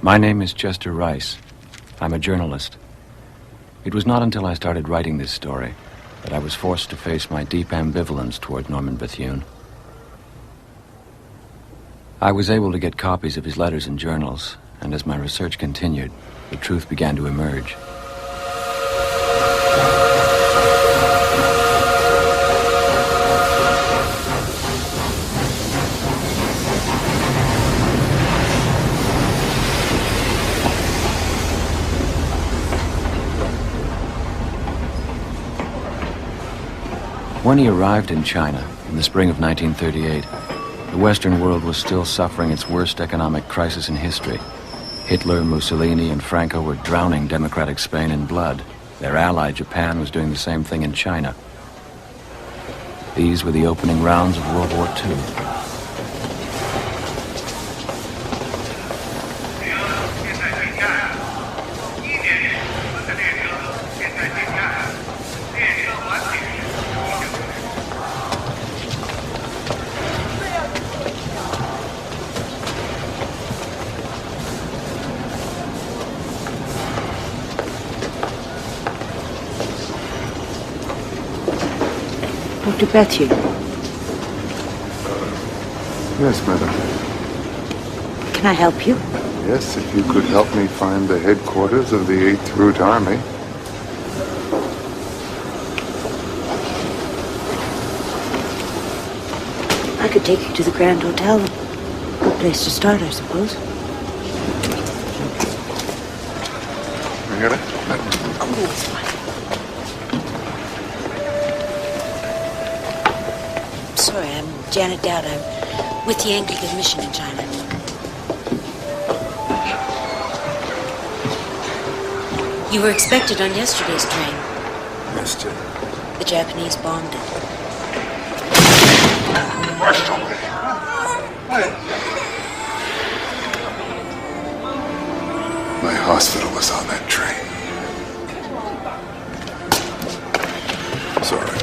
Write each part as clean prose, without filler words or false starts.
My name is Chester Rice. I'm a journalist. It was not until I started writing this story that I was forced to face my deep ambivalence toward Norman Bethune. I was able to get copies of his letters and journals, and as my research continued, the truth began to emerge. When he arrived in China in the spring of 1938, the Western world was still suffering its worst economic crisis in history. Hitler, Mussolini, and Franco were drowning democratic Spain in blood. Their ally, Japan, was doing the same thing in China. These were the opening rounds of World War II. Dr. Bethune. Yes, madam. Can I help you? Yes, if you could help me find the headquarters of the 8th Route Army. I could take you to the Grand Hotel. Good place to start, I suppose. I got it? Oh, it's fine. Sorry, I'm Janet Dowd. I'm with the Anglican Mission in China. You were expected on yesterday's train. Mister. The Japanese bombed it. My hospital was on that train. Sorry.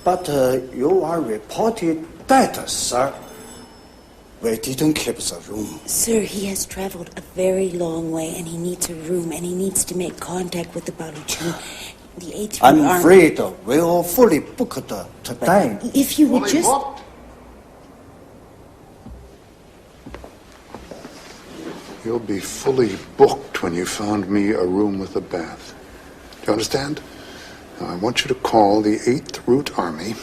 But you are reported dead, sir. We didn't keep the room. Sir, he has traveled a very long way, and he needs a room, and he needs to make contact with the Baluchun. The 8th I'm Army. afraid we're fully booked today. If you would just... You'll be fully booked when you found me a room with a bath. Do you understand? Now, I want you to call the 8th Route Army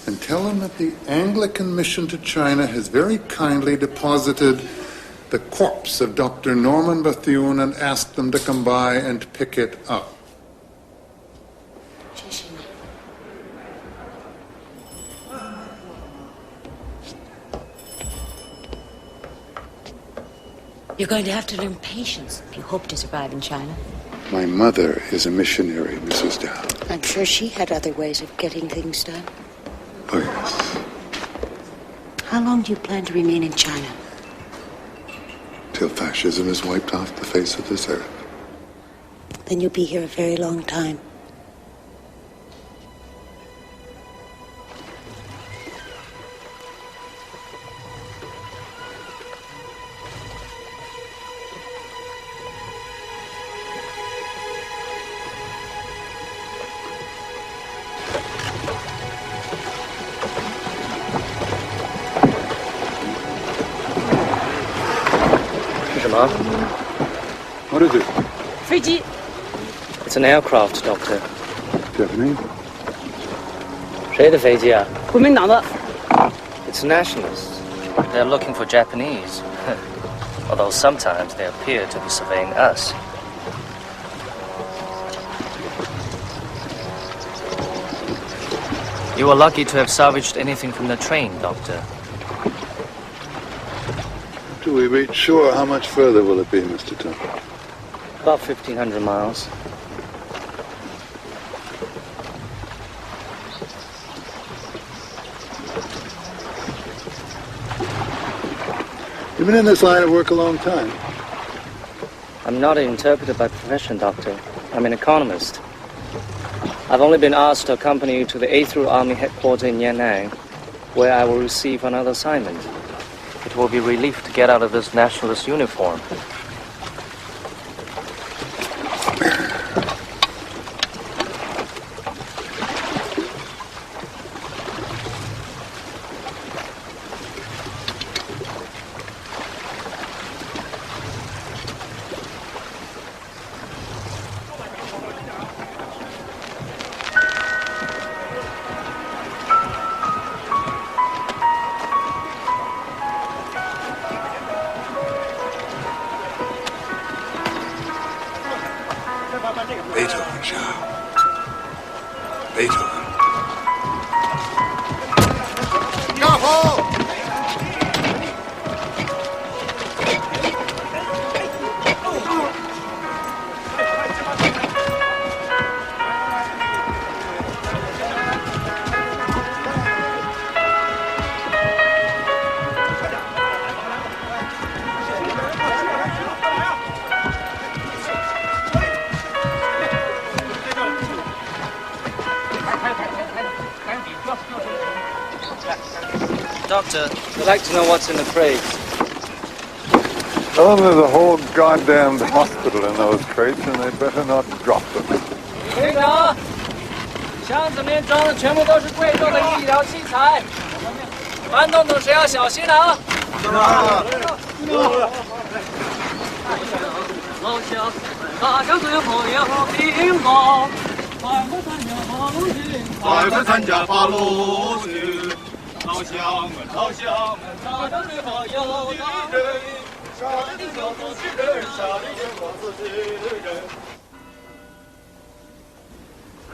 and tell them that the Anglican Mission to China has very kindly deposited the corpse of Dr. Norman Bethune and asked them to come by and pick it up. You're going to have to learn patience if you hope to survive in China. My mother is a missionary, Mrs. Dowd. I'm sure she had other ways of getting things done. Oh, yes. How long do you plan to remain in China? Till fascism is wiped off the face of this earth. Then you'll be here a very long time. What is it? 飞机. It's an aircraft, Doctor. Japanese? 谁的飞机啊? 国民党的. It's nationalists. They're looking for Japanese. Although sometimes they appear to be surveying us. You were lucky to have salvaged anything from the train, Doctor. Do we reach shore? How much further will it be, Mr. Tucker? About 1,500 miles. You've been in this line of work a long time. I'm not an interpreter by profession, Doctor. I'm an economist. I've only been asked to accompany you to the 8th Route Army headquarters in Yan'an, where I will receive another assignment. It will be a relief to get out of this nationalist uniform. Beethoven, Charles. Beethoven. Careful! Doctor, I'd like to know what's in the crates. Tell them there's a whole goddamned hospital in those crates, and they better not drop them. 队长，箱子里面装的全部都是贵重的医疗器材，搬动的时要小心啊！老乡，大家最后也好平安。快快参加八路军，老乡们，老乡们，大家最好有大人，上的小组织人，下的也光组织人。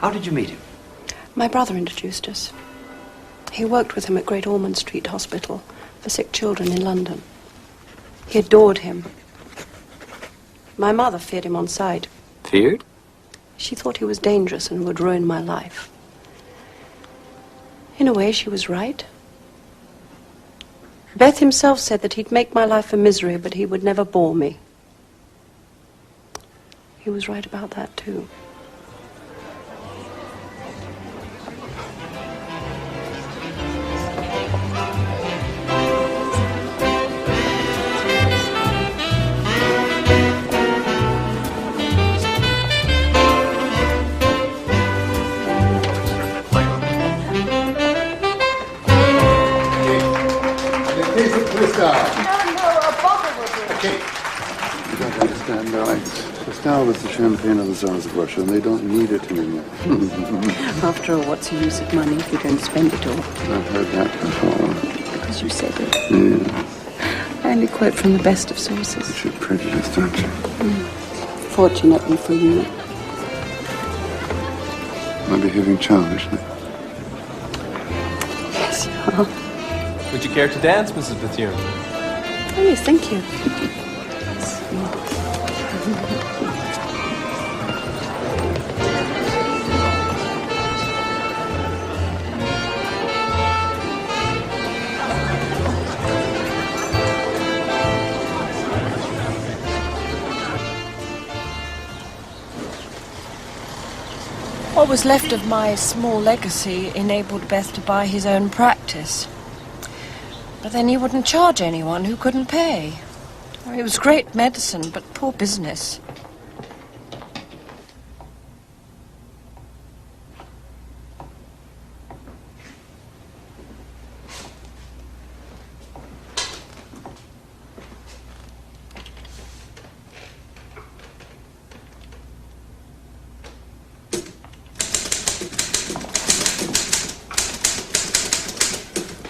How did you meet him? My brother introduced us. He worked with him at Great Ormond Street Hospital for sick children in London. He adored him. My mother feared him on sight. Feared? She thought he was dangerous and would ruin my life. In a way, she was right. Beth himself said that he'd make my life a misery, but he would never bore me. He was right about that, too. Okay. You don't understand, darling. Cristal was the champagne of the Tsars of Russia, and they don't need it anymore. After all, what's the use of money if you don't spend it all? I've heard that before. Because you said it. Yeah. I only quote from the best of sources. You're prejudiced, aren't you? Fortunately for you. Am I behaving childishly? Yes, you are. Would you care to dance, Mrs. Bethune? Oh, yes, thank you. What was left of my small legacy enabled Beth to buy his own practice. But then he wouldn't charge anyone who couldn't pay. It was great medicine, but poor business.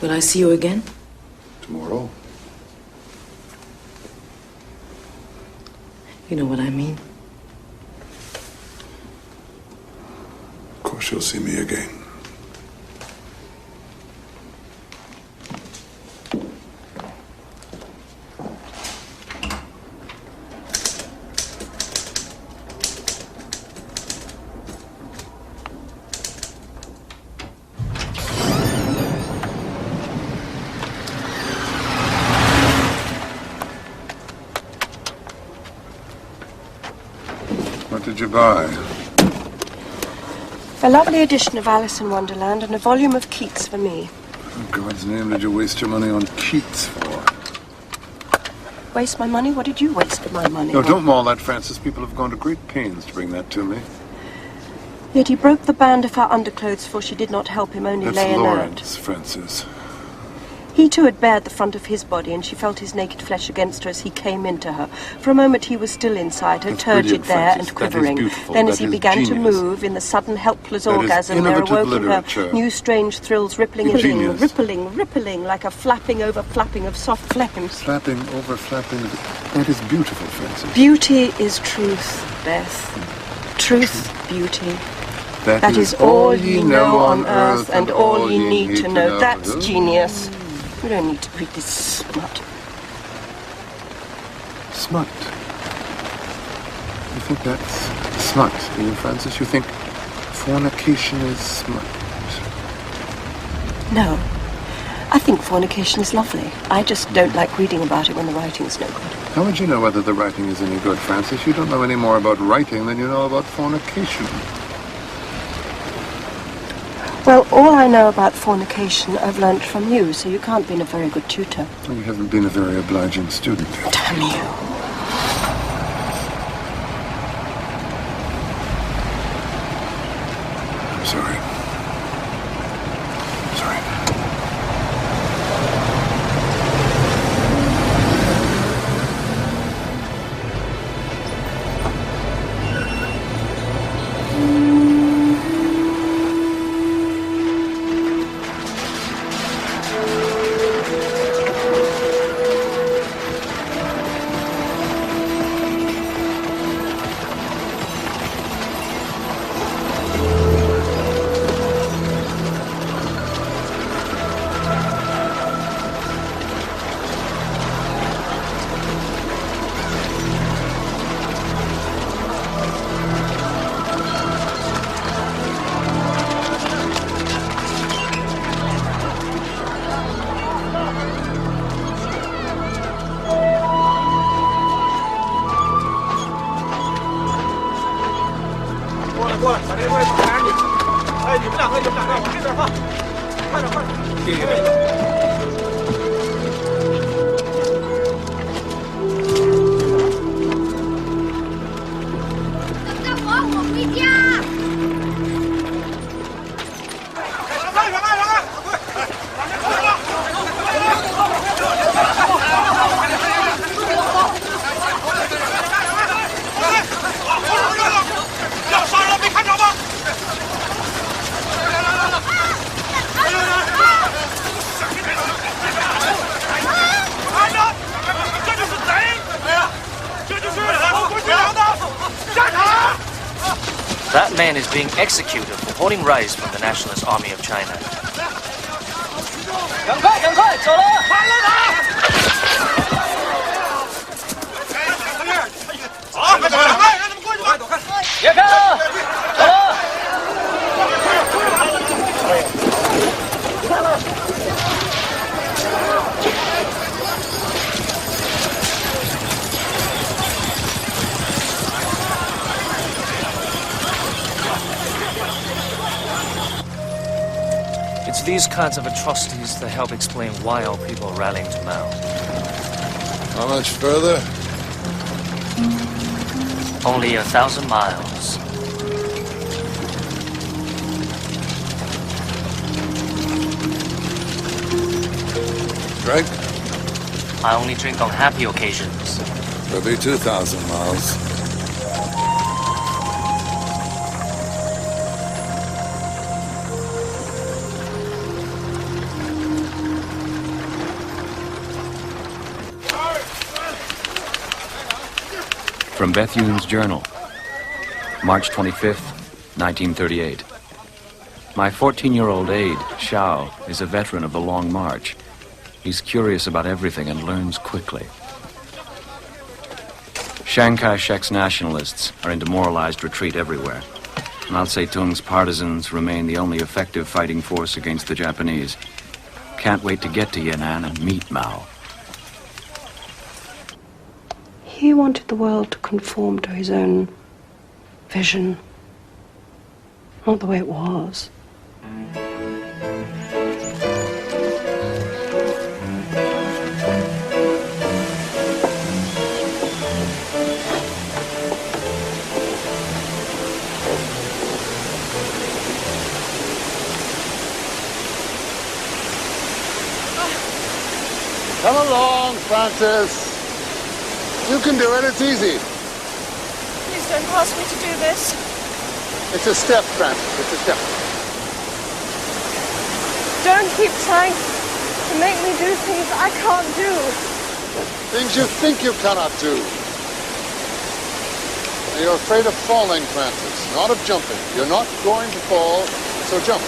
Will I see you again? Tomorrow? You know what I mean. Of course you'll see me again. did you buy? A lovely edition of Alice in Wonderland and a volume of Keats for me. In God's name did you waste your money on Keats for? Waste my money? What did you waste my money No, on? don't maul that, Francis. People have gone to great pains to bring that to me. Yet he broke the band of her underclothes, for she did not help him, only That's lay inert. Lawrence, Francis. He too had bared the front of his body, and she felt his naked flesh against her as he came into her. For a moment he was still inside her, That's turgid brilliant, there Francis. and That is quivering. beautiful. Then That as he is began to genius. move, in the sudden helpless That is orgasm, there innovative awoke in her literature. new strange thrills, rippling, Genius. rippling, like a flapping over flapping of soft flames. Flapping over flapping. That is beautiful, Francis. Beauty is truth, Beth. Truth, beauty. That is all ye know on earth and all ye need to know. That's genius. We don't need to read this smut. Smut. You think that's smut, do you, Francis? You think fornication is smut? No. I think fornication is lovely. I just don't like reading about it when the writing's no good. How would you know whether the writing is any good, Francis? You don't know any more about writing than you know about fornication. Well, all I know about fornication I've learnt from you, so you can't be a very good tutor. Well, you haven't been a very obliging student. Damn you. I'm sorry. I'm sorry. That man is being executed for hoarding rice from the Nationalist Army of China. 赶快，赶快，走了！快了他！好，快走，赶快，让他们过去吧。走开，别看了，走了。 It's these kinds of atrocities that help explain why our people are rallying to Mao. How much further? Only 1,000 miles. Drink? I only drink on happy occasions. There'll be 2,000 miles. From Bethune's journal, March 25th, 1938. My 14-year-old aide, Xiao, is a veteran of the Long March. He's curious about everything and learns quickly. Chiang Kai-shek's nationalists are in demoralized retreat everywhere. Mao Zedong's partisans remain the only effective fighting force against the Japanese. Can't wait to get to Yan'an and meet Mao. He wanted the world to conform to his own vision. Not the way it was. Come along, Francis. You can do it. It's easy. Please don't ask me to do this. It's a step, Francis. It's a step. Don't keep trying to make me do things I can't do. Things you think you cannot do. You're afraid of falling, Francis, not of jumping. You're not going to fall, so jump.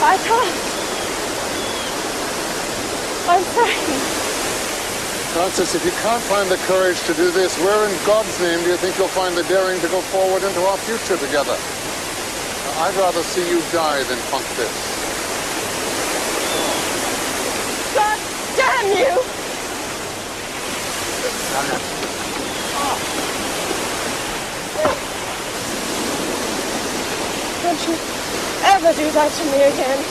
I can't. I'm frightened. Francis, if you can't find the courage to do this, where in God's name do you think you'll find the daring to go forward into our future together? I'd rather see you die than funk this. God damn you! Don't you ever do that to me again.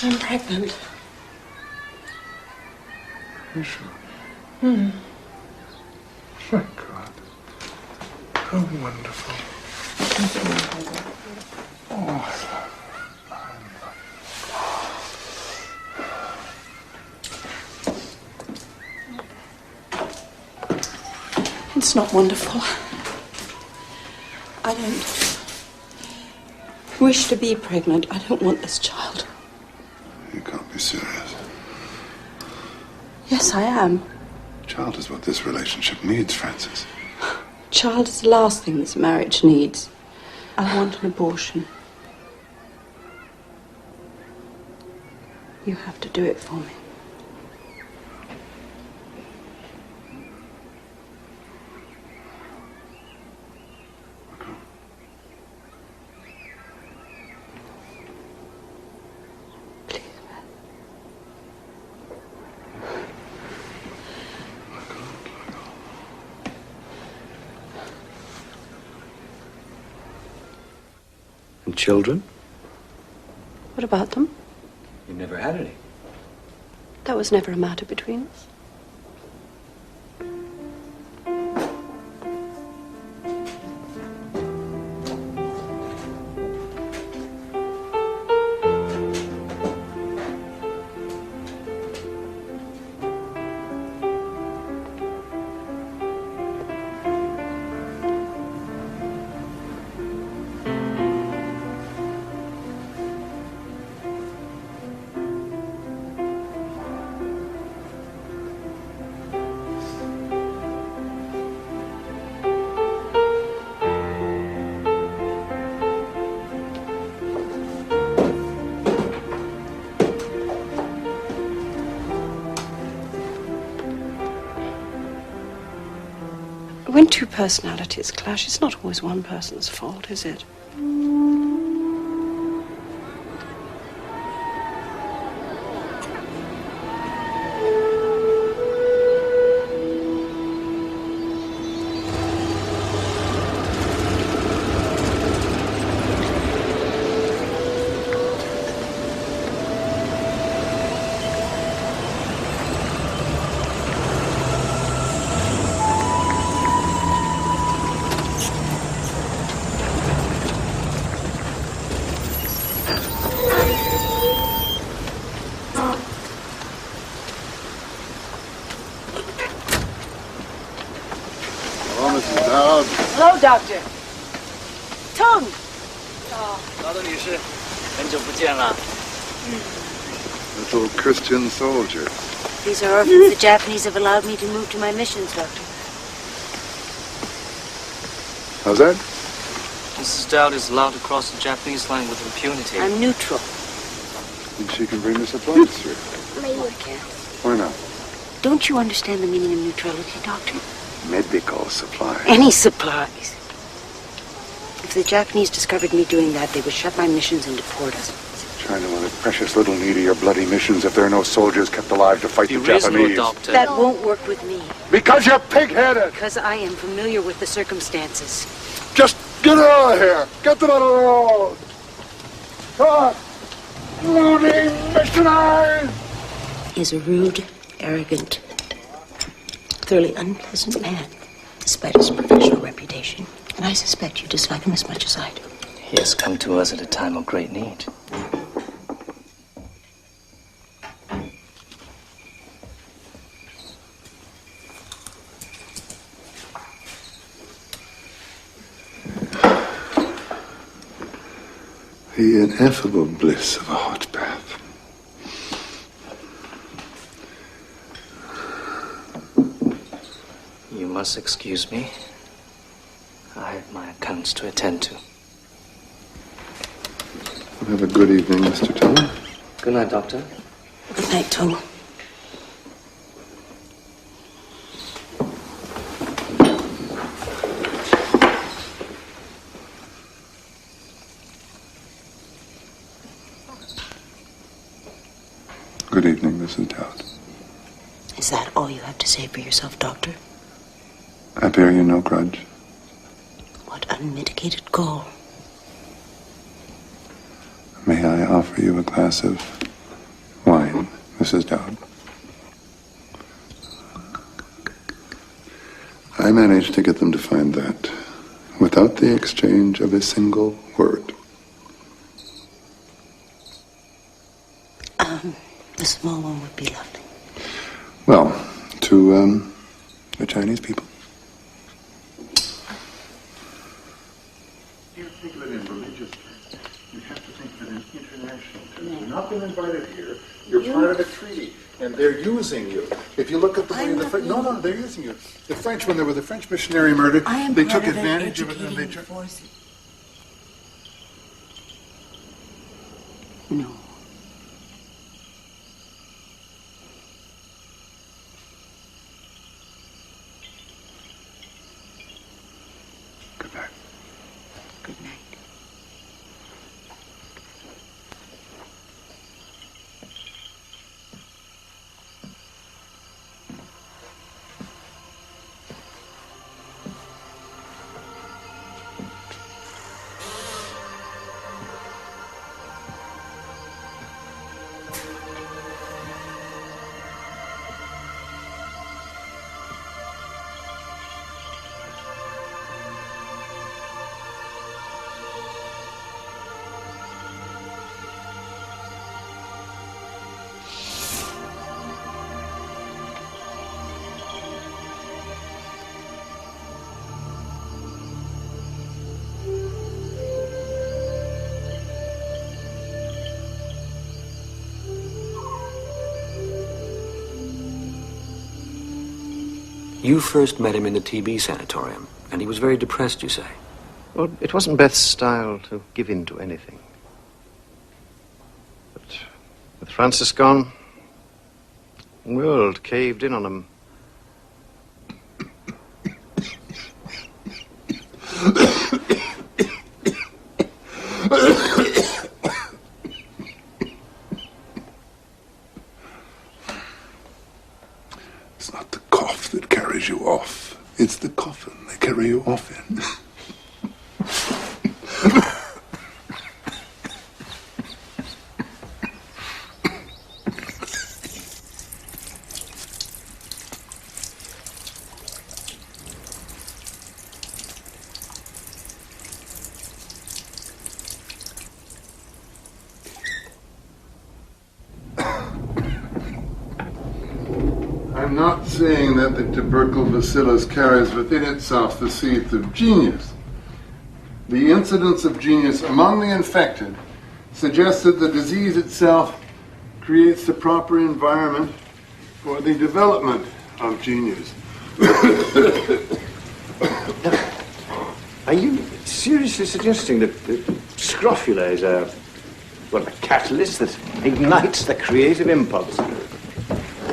I'm pregnant. You sure? Thank God. How wonderful. Oh, I love it. It's not wonderful. I don't wish to be pregnant. I don't want this child. You can't be serious. Yes, I am. Child is what this relationship needs, Francis. Child is the last thing this marriage needs. I want an abortion. You have to do it for me. And children? What about them? You never had any. That was never a matter between us. When two personalities clash, it's not always one person's fault, is it? Hello, Doctor. Tongue. 劳德女士，很久不见了。 Little Christian soldiers. These are orphans the Japanese have allowed me to move to my missions, Doctor. How's that? Mrs. Dowd is allowed to cross the Japanese line with impunity. I'm neutral. think she can bring the supplies through? Maybe I can't. Why not? Don't you understand the meaning of neutrality, Doctor? Medical supplies. Any supplies. If the Japanese discovered me doing that, they would shut my missions and deport us. China wanted precious little need of your bloody missions if there are no soldiers kept alive to fight the There is no Japanese. doctor. That won't work with me. Because you're pig-headed. Because I am familiar with the circumstances. Just get her out of here. Get them out of the road. Come on. Moody missionaries. Is a rude, arrogant, thoroughly unpleasant man, despite his professional reputation. And I suspect you dislike him as much as I do. He has come to us at a time of great need. The ineffable bliss of a hot bath. You must excuse me. I have my accounts to attend to. Have a good evening, Mr. Tony. Good night, Doctor. Good night, Tony. Good evening, Mrs. Dowd. Is that all you have to say for yourself, Doctor? I bear you no grudge. What unmitigated gall. May I offer you a glass of wine, Mrs. Dowd? I managed to get them to find that without the exchange of a single word. The small one would be lovely. Well, to the Chinese people. You think of it in religious terms. You have to think of it in international terms. You've not been invited here. You're part of a treaty, and they're using you. If you look at the way the French... No, they're using you. The French, when there was the French missionary murder, they took advantage of it and they... No. Good night. Good night. You first met him in the TB sanatorium, and he was very depressed, you say. Well, it wasn't Beth's style to give in to anything. But with Francis gone, the world caved in on him. It's not the cough that carries you off. It's the coffin they carry you off in. I'm not saying that the tubercle bacillus carries within itself the seeds of genius. The incidence of genius among the infected suggests that the disease itself creates the proper environment for the development of genius. Are you seriously suggesting that scrofula is a Well, the catalyst that ignites the creative impulse.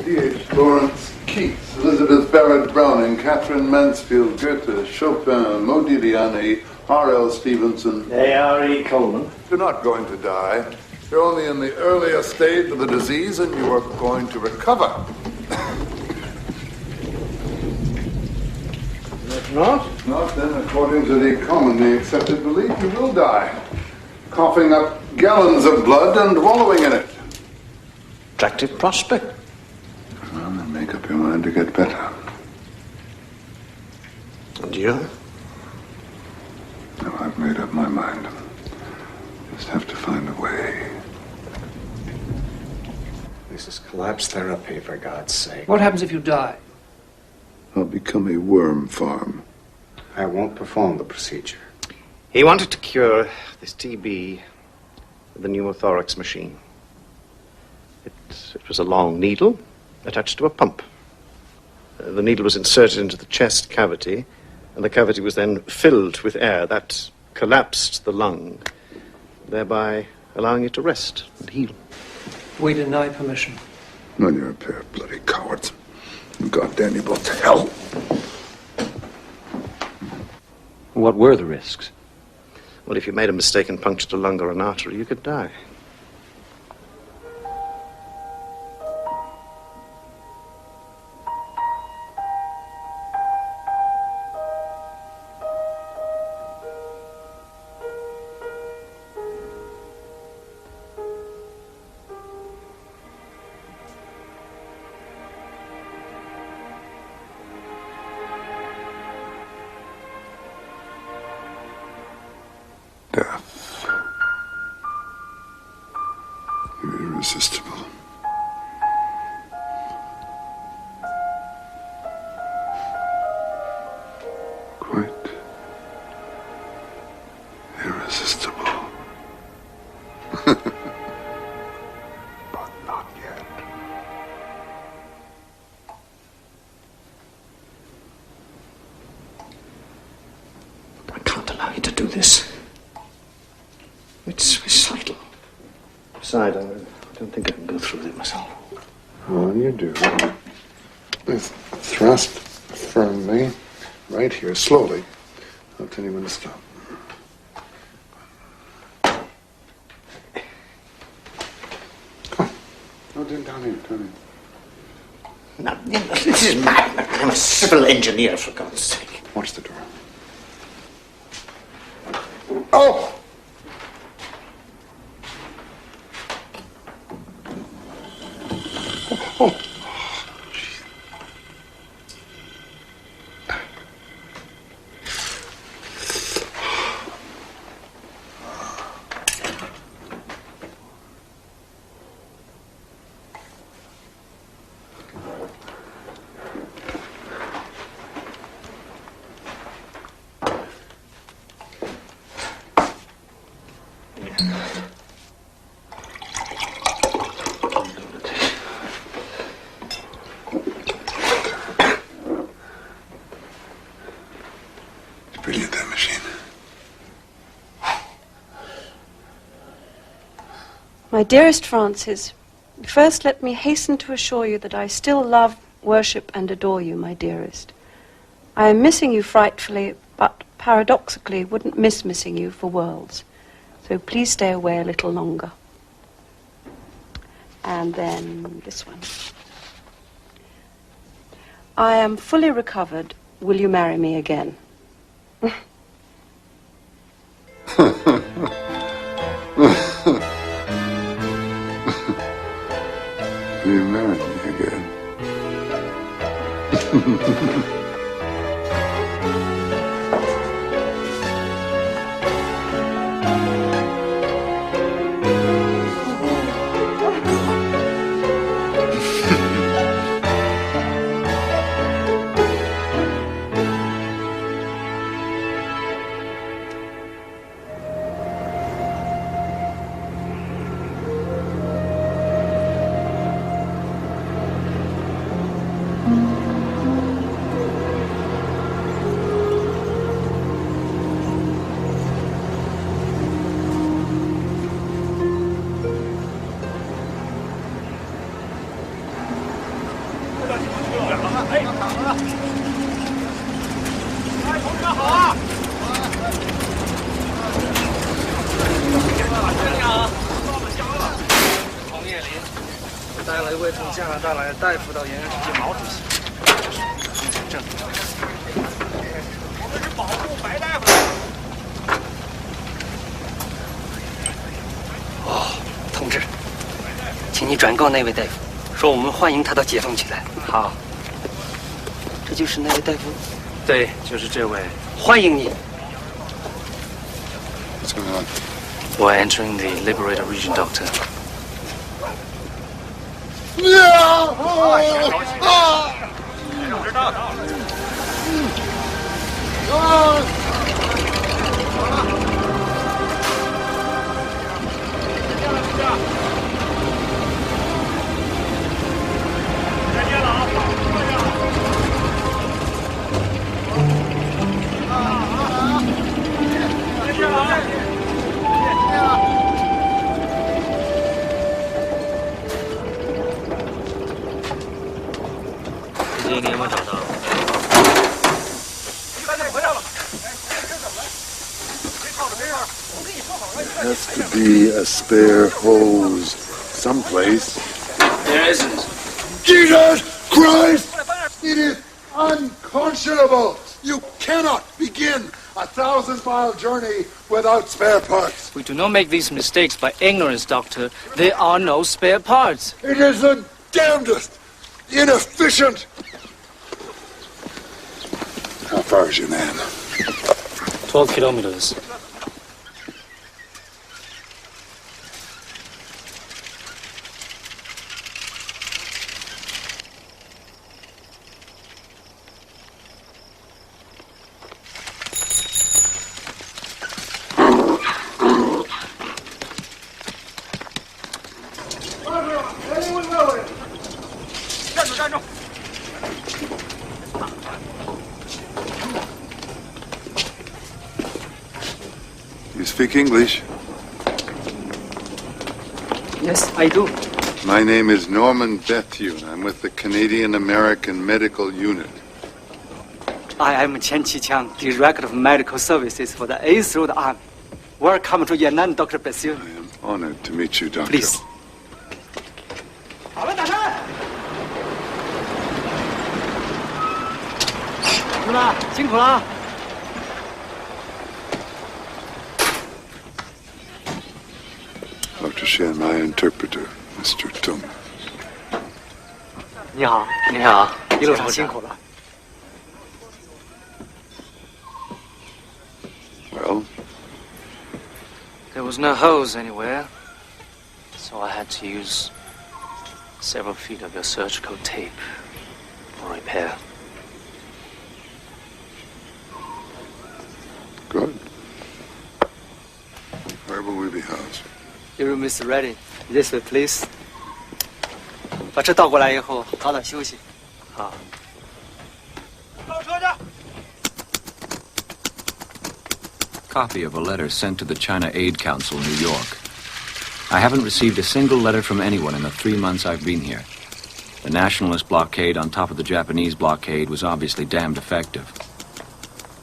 D.H. Lawrence Keats, Elizabeth Barrett Browning, Catherine Mansfield, Goethe, Chopin, Modigliani, R.L. Stevenson. A.R.E. Coleman. You're not going to die. You're only in the earlier stage of the disease, and you are going to recover. If not? Not then, according to the commonly accepted belief, you will die. Coughing up gallons of blood and wallowing in it. Attractive prospect. Well, then make up your mind to get better. And you? No, I've made up my mind. Just have to find a way. This is collapse therapy, for God's sake. What happens if you die? I'll become a worm farm. I won't perform the procedure. He wanted to cure this TB with the pneumothorax machine. It was a long needle attached to a pump. The needle was inserted into the chest cavity, and the cavity was then filled with air. That collapsed the lung, thereby allowing it to rest and heal. We deny permission. Well, you're a pair of bloody cowards. God damn you both to hell. What were the risks? Well, if you made a mistake and punctured a lung or an artery, you could die. Death. Irresistible. Quite irresistible. But not yet. I can't allow you to do this. It's suicidal. Besides, I don't think I can go through with it myself. Well, you do. Just thrust firmly, right here, slowly. I'll tell you when to stop. Come on. No, down here. Now, this is mad. I'm a civil engineer, for God's sake. Watch the door. Oh! Brilliant, that machine. My dearest Francis, first let me hasten to assure you that I still love, worship, and adore you, my dearest. I am missing you frightfully, but paradoxically wouldn't miss missing you for worlds. So please stay away a little longer. And then this one. I am fully recovered. Will you marry me again? You married me again. 了一位从加拿大来的大夫到延安去见毛主席，这是通行证。我们是保护白大夫的。哦，同志，请你转告那位大夫，说我们欢迎他到解放区来。好，这就是那位大夫。对，就是这位。欢迎你。What's going on? We're entering the liberated region, Doctor. There has to be a spare hose someplace. There isn't. Jesus Christ! It is unconscionable! You cannot begin a 1,000-mile journey without spare parts. We do not make these mistakes by ignorance, Doctor. There are no spare parts. It is the damnedest inefficient. How far is your man? 12 kilometers. You speak English? Yes, I do. My name is Norman Bethune. I'm with the Canadian-American Medical Unit. I am Chen Qiqiang, Director of Medical Services for the 8th Road Army. Welcome to Yan'an, Dr. Bethune. I am honored to meet you, Doctor. Please. 好了，打开。同志们，辛苦了。 Dr. Shen, my interpreter, Mr. Tung. 你好，你好，一路上辛苦了。 Well? There was no hose anywhere, so I had to use several feet of your surgical tape for repair. Good. Where will we be housed? Your room is ready. This way, please. 把车倒过来以后，早点休息。好。 Copy of a letter sent to the China Aid Council, New York. I haven't received a single letter from anyone in the 3 months I've been here. The nationalist blockade on top of the Japanese blockade was obviously damned effective.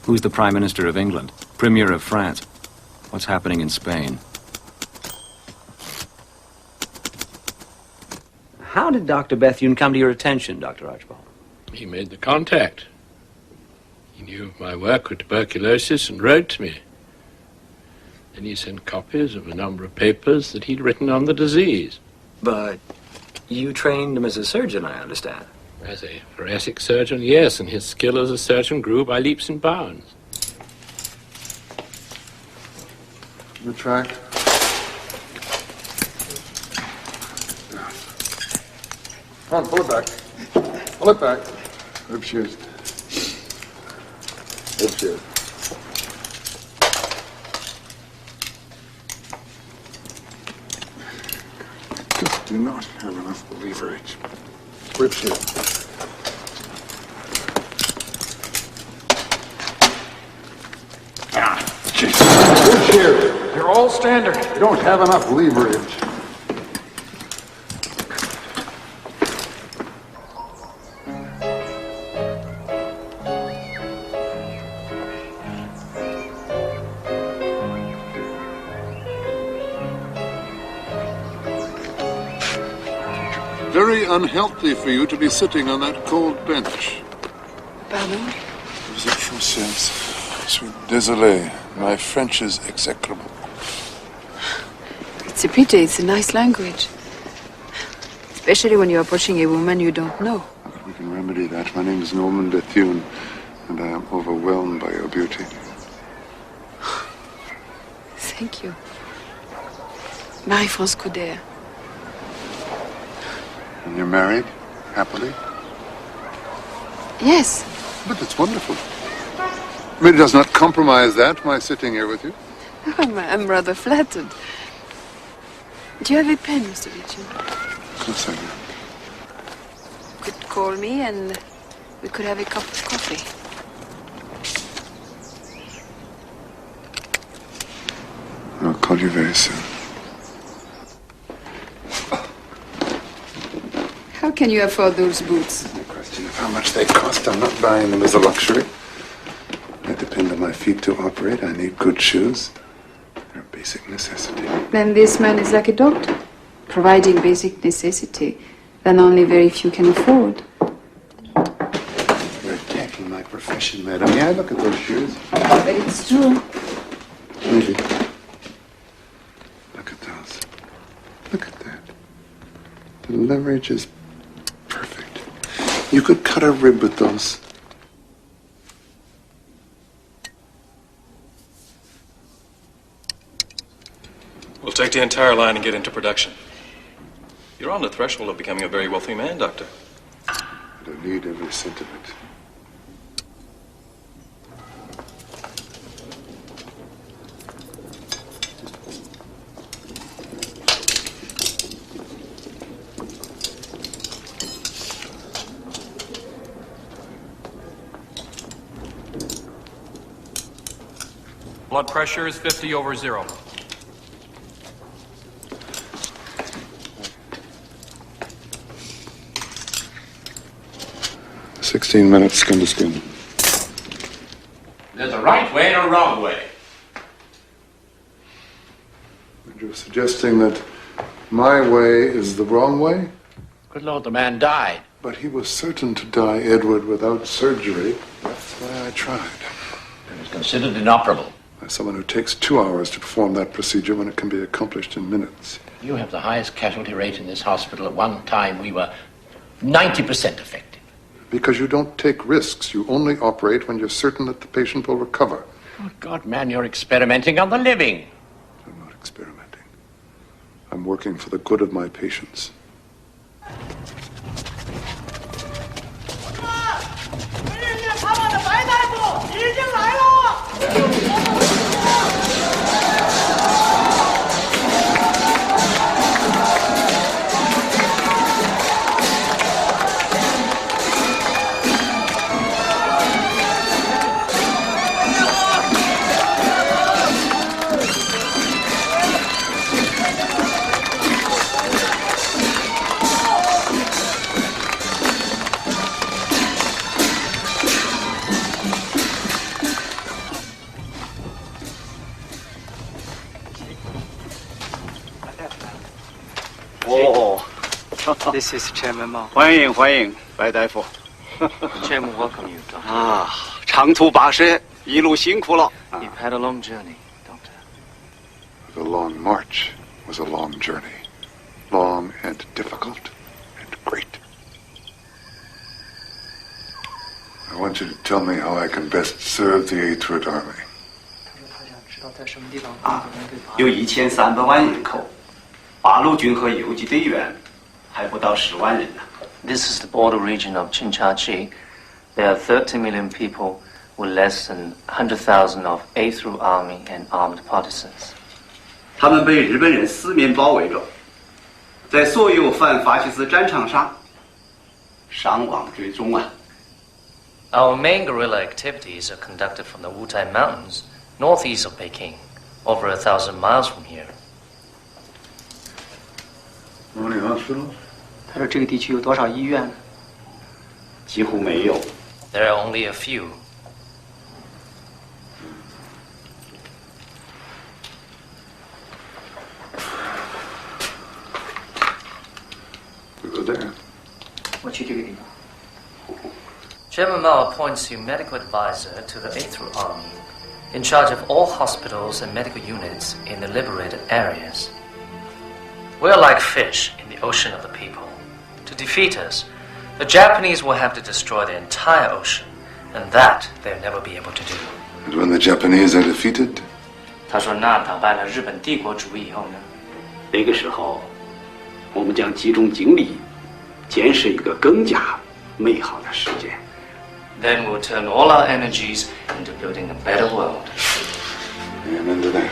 Who's the Prime Minister of England? Premier of France? What's happening in Spain? How did Dr. Bethune come to your attention, Dr. Archibald? He made the contact. He knew of my work with tuberculosis and wrote to me. Then he sent copies of a number of papers that he'd written on the disease. But you trained him as a surgeon, I understand. As a thoracic surgeon, yes, and his skill as a surgeon grew by leaps and bounds. Retract. Come on, pull it back. Pull it back. Rib shears. Rib shears. Just do not have enough leverage. Rib shears. Ah, Jesus. Rib shears. They're all standard. You don't have enough leverage. very unhealthy for you to be sitting on that cold bench. Pardon? Vous êtes française. Je suis désolé. My French is execrable. It's a pity. It's a nice language. Especially when you're approaching a woman you don't know. But we can remedy that. My name is Norman Bethune, and I am overwhelmed by your beauty. Thank you. Marie-France Couder. And you're married? Happily? Yes. But it's wonderful. I mean, it does not compromise that, my sitting here with you. I'm rather flattered. Do you have a pen, Mr. Beecham? Of course I do. You could call me and we could have a cup of coffee. I'll call you very soon. How can you afford those boots? The question of how much they cost. I'm not buying them as a luxury. I depend on my feet to operate. I need good shoes. They're a basic necessity. Then this man is like a doctor, providing basic necessity that only very few can afford. You're attacking my profession, madam. May I look at those shoes? But it's true. Maybe. Look at those. Look at that. The leverage is perfect. You could cut a rib with those. We'll take the entire line and get into production. You're on the threshold of becoming a very wealthy man, Doctor. I don't need every cent of it. Blood pressure is 50/0. 16 minutes, skin to skin. There's a right way and a wrong way. And you're suggesting that my way is the wrong way? Good Lord, the man died. But he was certain to die, Edward, without surgery. That's why I tried. It was considered inoperable. As someone who takes 2 hours to perform that procedure when it can be accomplished in minutes. You have the highest casualty rate in this hospital. At one time, we were 90% effective. Because you don't take risks. You only operate when you're certain that the patient will recover. Oh, God, man, you're experimenting on the living. I'm not experimenting. I'm working for the good of my patients. This is Chairman Mao. 欢迎欢迎，白大夫。 The chairman welcome you, Doctor. 啊，长途跋涉，一路辛苦了。 You've had a long journey, Doctor. The long march was a long journey. Long and difficult and great. I want you to tell me how I can best serve the 8th Root Army. 有1300万人口，8路军和游击队员还不到10万人呢。 This is the border region of Chinchachi. There are 30 million people with less than 100,000 of 8th Root Army and armed partisans. 他们被日本人四面包围着，在所有反法西斯战场上伤亡追踪啊。 Our main guerrilla activities are conducted from the Wutai Mountains, northeast of Peking, over 1,000 miles from here. How many hospitals? 他说这个地区有多少医院呢？几乎没有。 There are only a few. We go there. 去这个地方。 Chairman Mao appoints you medical advisor to the 8th Route Army, in charge of all hospitals and medical units in the liberated areas. We are like fish in the ocean of the people. To defeat us, the Japanese will have to destroy the entire ocean, and that they'll never be able to do. And when the Japanese are defeated? 他说那打败了日本帝国主义以后呢？那个时候，我们将集中精力，建设一个更加美好的世界。 Then we'll turn all our energies into building a better world. Amen to that.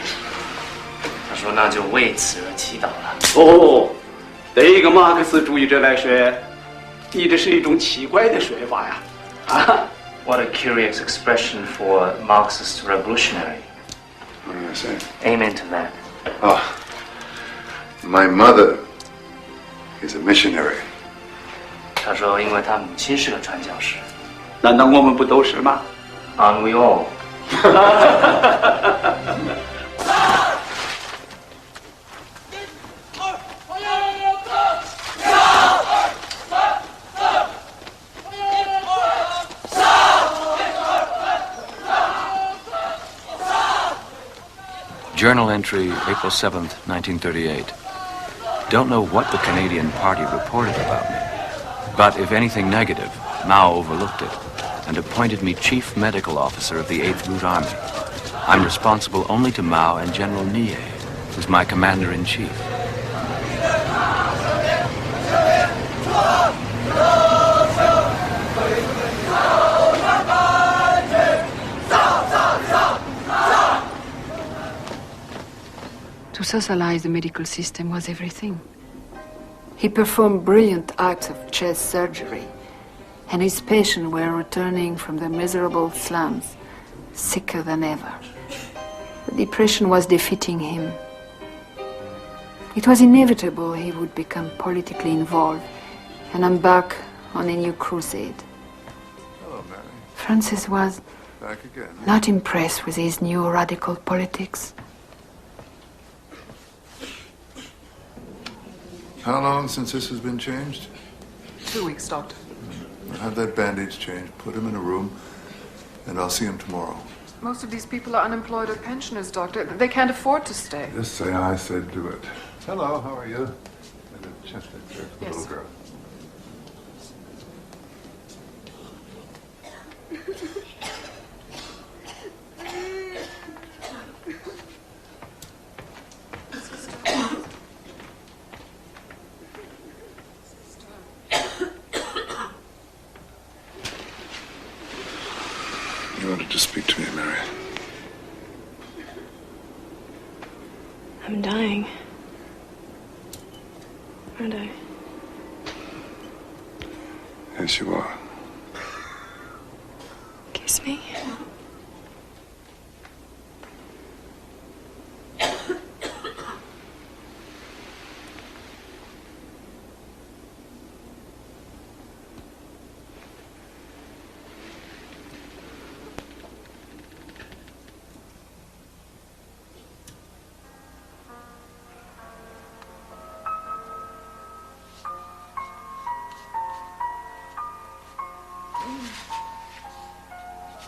他说那就为此而祈祷了。哦，对一个马克思主义者来说，你这是一种奇怪的说法呀！啊 What a curious expression for Marxist revolutionary. What did I say? Amen to that. Oh, my mother is a missionary. 他说因为他母亲是个传教士。 难道我们不都是吗 Aren't we all? Journal entry, April 7th, 1938. Don't know what the Canadian Party reported about me, but if anything negative, Mao overlooked it and appointed me Chief Medical Officer of the 8th Route Army. I'm responsible only to Mao and General Nie, who's my Commander-in-Chief. To socialize the medical system was everything. He performed brilliant acts of chest surgery, and his patients were returning from the miserable slums, sicker than ever. The depression was defeating him. It was inevitable he would become politically involved and embark on a new crusade. Hello, Mary. Francis was Back again. not impressed with his new radical politics. How long since this has been changed? 2 weeks, Doctor. I'll have that bandage changed, put him in a room, and I'll see him tomorrow. Most of these people are unemployed or pensioners, Doctor. They can't afford to stay. Just say I said do it. Hello, how are you? And a chest X-ray for the Yes. little girl. You wanted to speak to me, Mary. I'm dying. Aren't I? Yes, you are. Kiss me.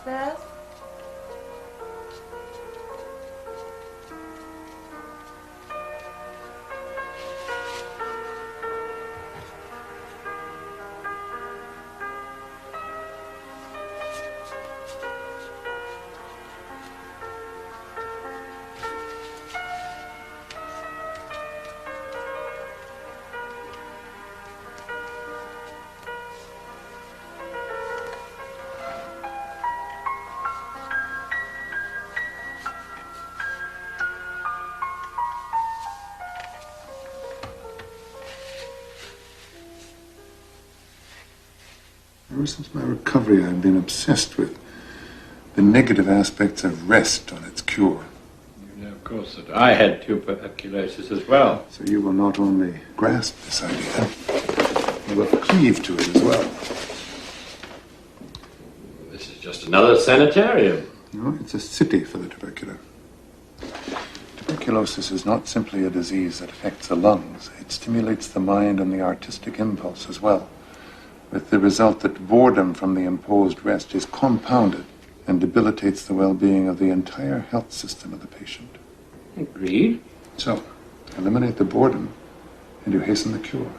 Beth? Ever since my recovery, I've been obsessed with the negative aspects of rest on its cure. You know, of course, that I had tuberculosis as well. So you will not only grasp this idea, you will cleave to it as well. This is just another sanitarium. No, it's a city for the tubercular. Tuberculosis is not simply a disease that affects the lungs. It stimulates the mind and the artistic impulse as well. with the result that boredom from the imposed rest is compounded and debilitates the well-being of the entire health system of the patient. Agreed. So, eliminate the boredom, and you hasten the cure.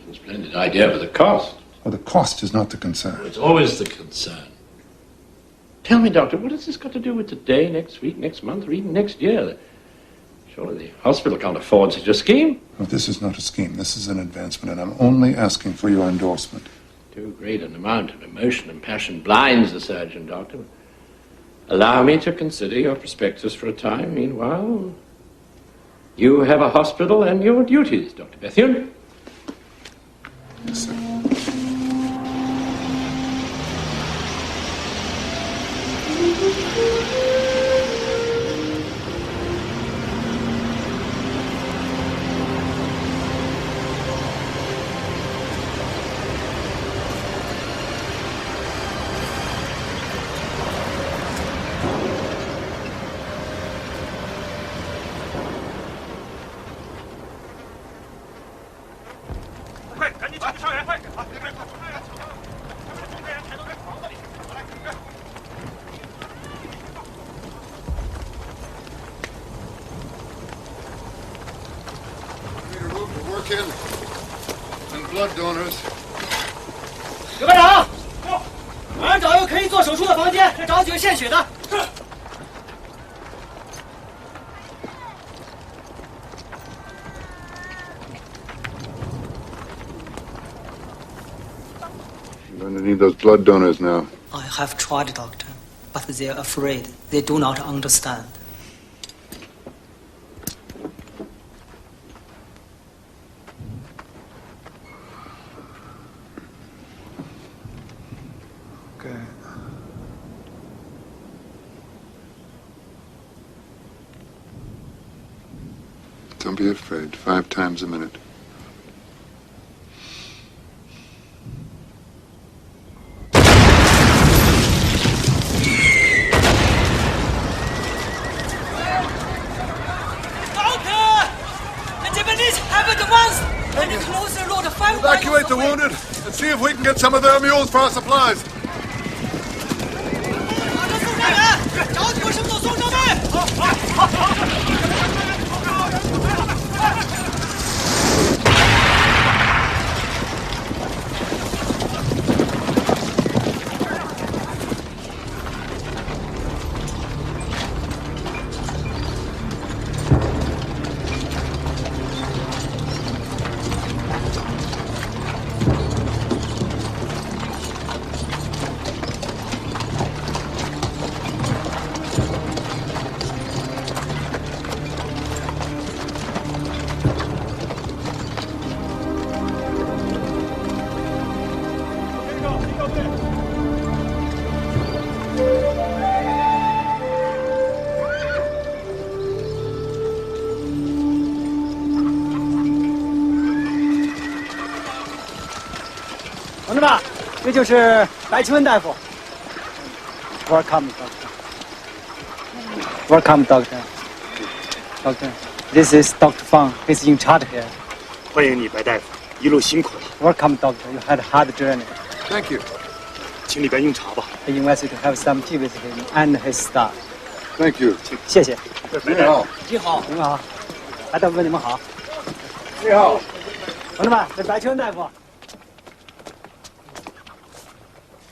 It's a splendid idea, but the cost. Well, the cost is not the concern. It's always the concern. Tell me, Doctor, what has this got to do with today, next week, next month, or even next year? Surely the hospital can't afford such a scheme. Well, this is not a scheme. This is an advancement, and I'm only asking for your endorsement. Too great an amount of emotion and passion blinds the surgeon, Doctor. Allow me to consider your prospectus for a time. Meanwhile, you have a hospital and your duties, Dr. Bethune. Yes, sir. And blood donors. 刘班长，马上找一个可以做手术的房间，再找几个献血的。是。 You're going to need those blood donors now. I have tried, Doctor, but they're afraid. They do not understand. Okay. Don't be afraid. 5 times a minute. Evacuate the wounded and see if we can get some of their mules for our supplies. Doctor, 这就是白奇文大夫。Welcome, Doctor. Welcome, Doctor. Doctor, this is Dr. Fang. He's in charge here. 欢迎你，白大夫，一路辛苦了。Welcome, Doctor. You had a hard journey. Thank you. 请里边用茶吧。I invite you to have some tea with him and his staff. Thank you. 谢谢。白大夫，你好，你们好，白大夫你们好。你好，同志们，这白奇文大夫。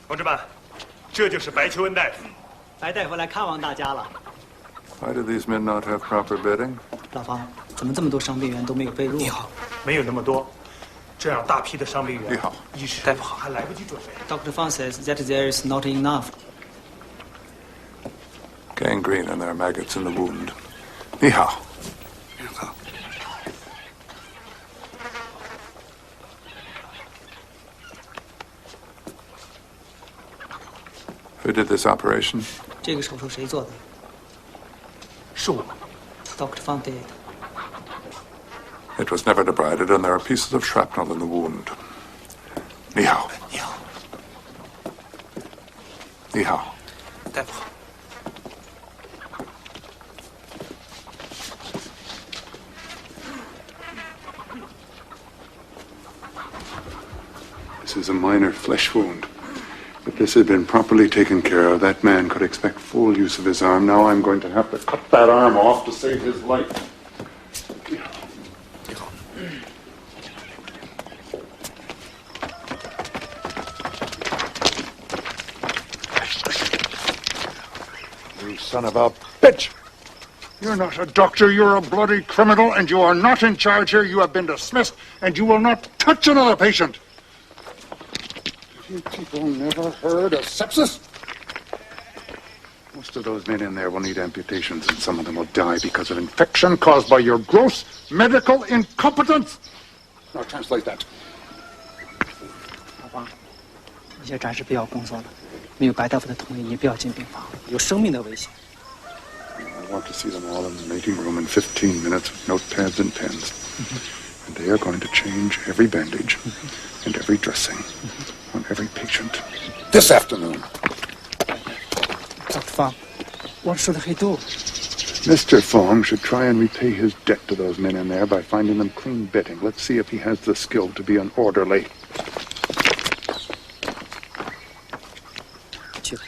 同志们，这就是白求恩大夫。白大夫来看望大家了。Why do these men not have proper bedding? 老方，怎么这么多伤病员都没有被褥？你好，没有那么多，这样大批的伤病员，你好，医师大夫好，还来不及准备。Dr. Fang says that there is not enough. Gangrene and there are maggots in the wound. 你好。 Who did this operation? 这个手术谁做的？是我。Dr. Fang did. It was never debrided, and there are pieces of shrapnel in the wound. 你好。你好。你好。大夫。This is a minor flesh wound. If this had been properly taken care of, that man could expect full use of his arm. Now I'm going to have to cut that arm off to save his life. You son of a bitch! You're not a doctor, you're a bloody criminal, and you are not in charge here. You have been dismissed, and you will not touch another patient. Have you people never heard of sepsis? Most of those men in there will need amputations, and some of them will die because of infection caused by your gross medical incompetence. Now translate that. 老爸，你先暂时不要工作了，没有白大夫的同意，你不要进病房，有生命的危险。 I want to see them all in the meeting room in 15 minutes with notepads and pens. And they are going to change every bandage and every dressing on every patient this afternoon. Dr. Fong, what should he do? Mr. Fong should try and repay his debt to those men in there by finding them clean bedding. Let's see if he has the skill to be an orderly. Sure.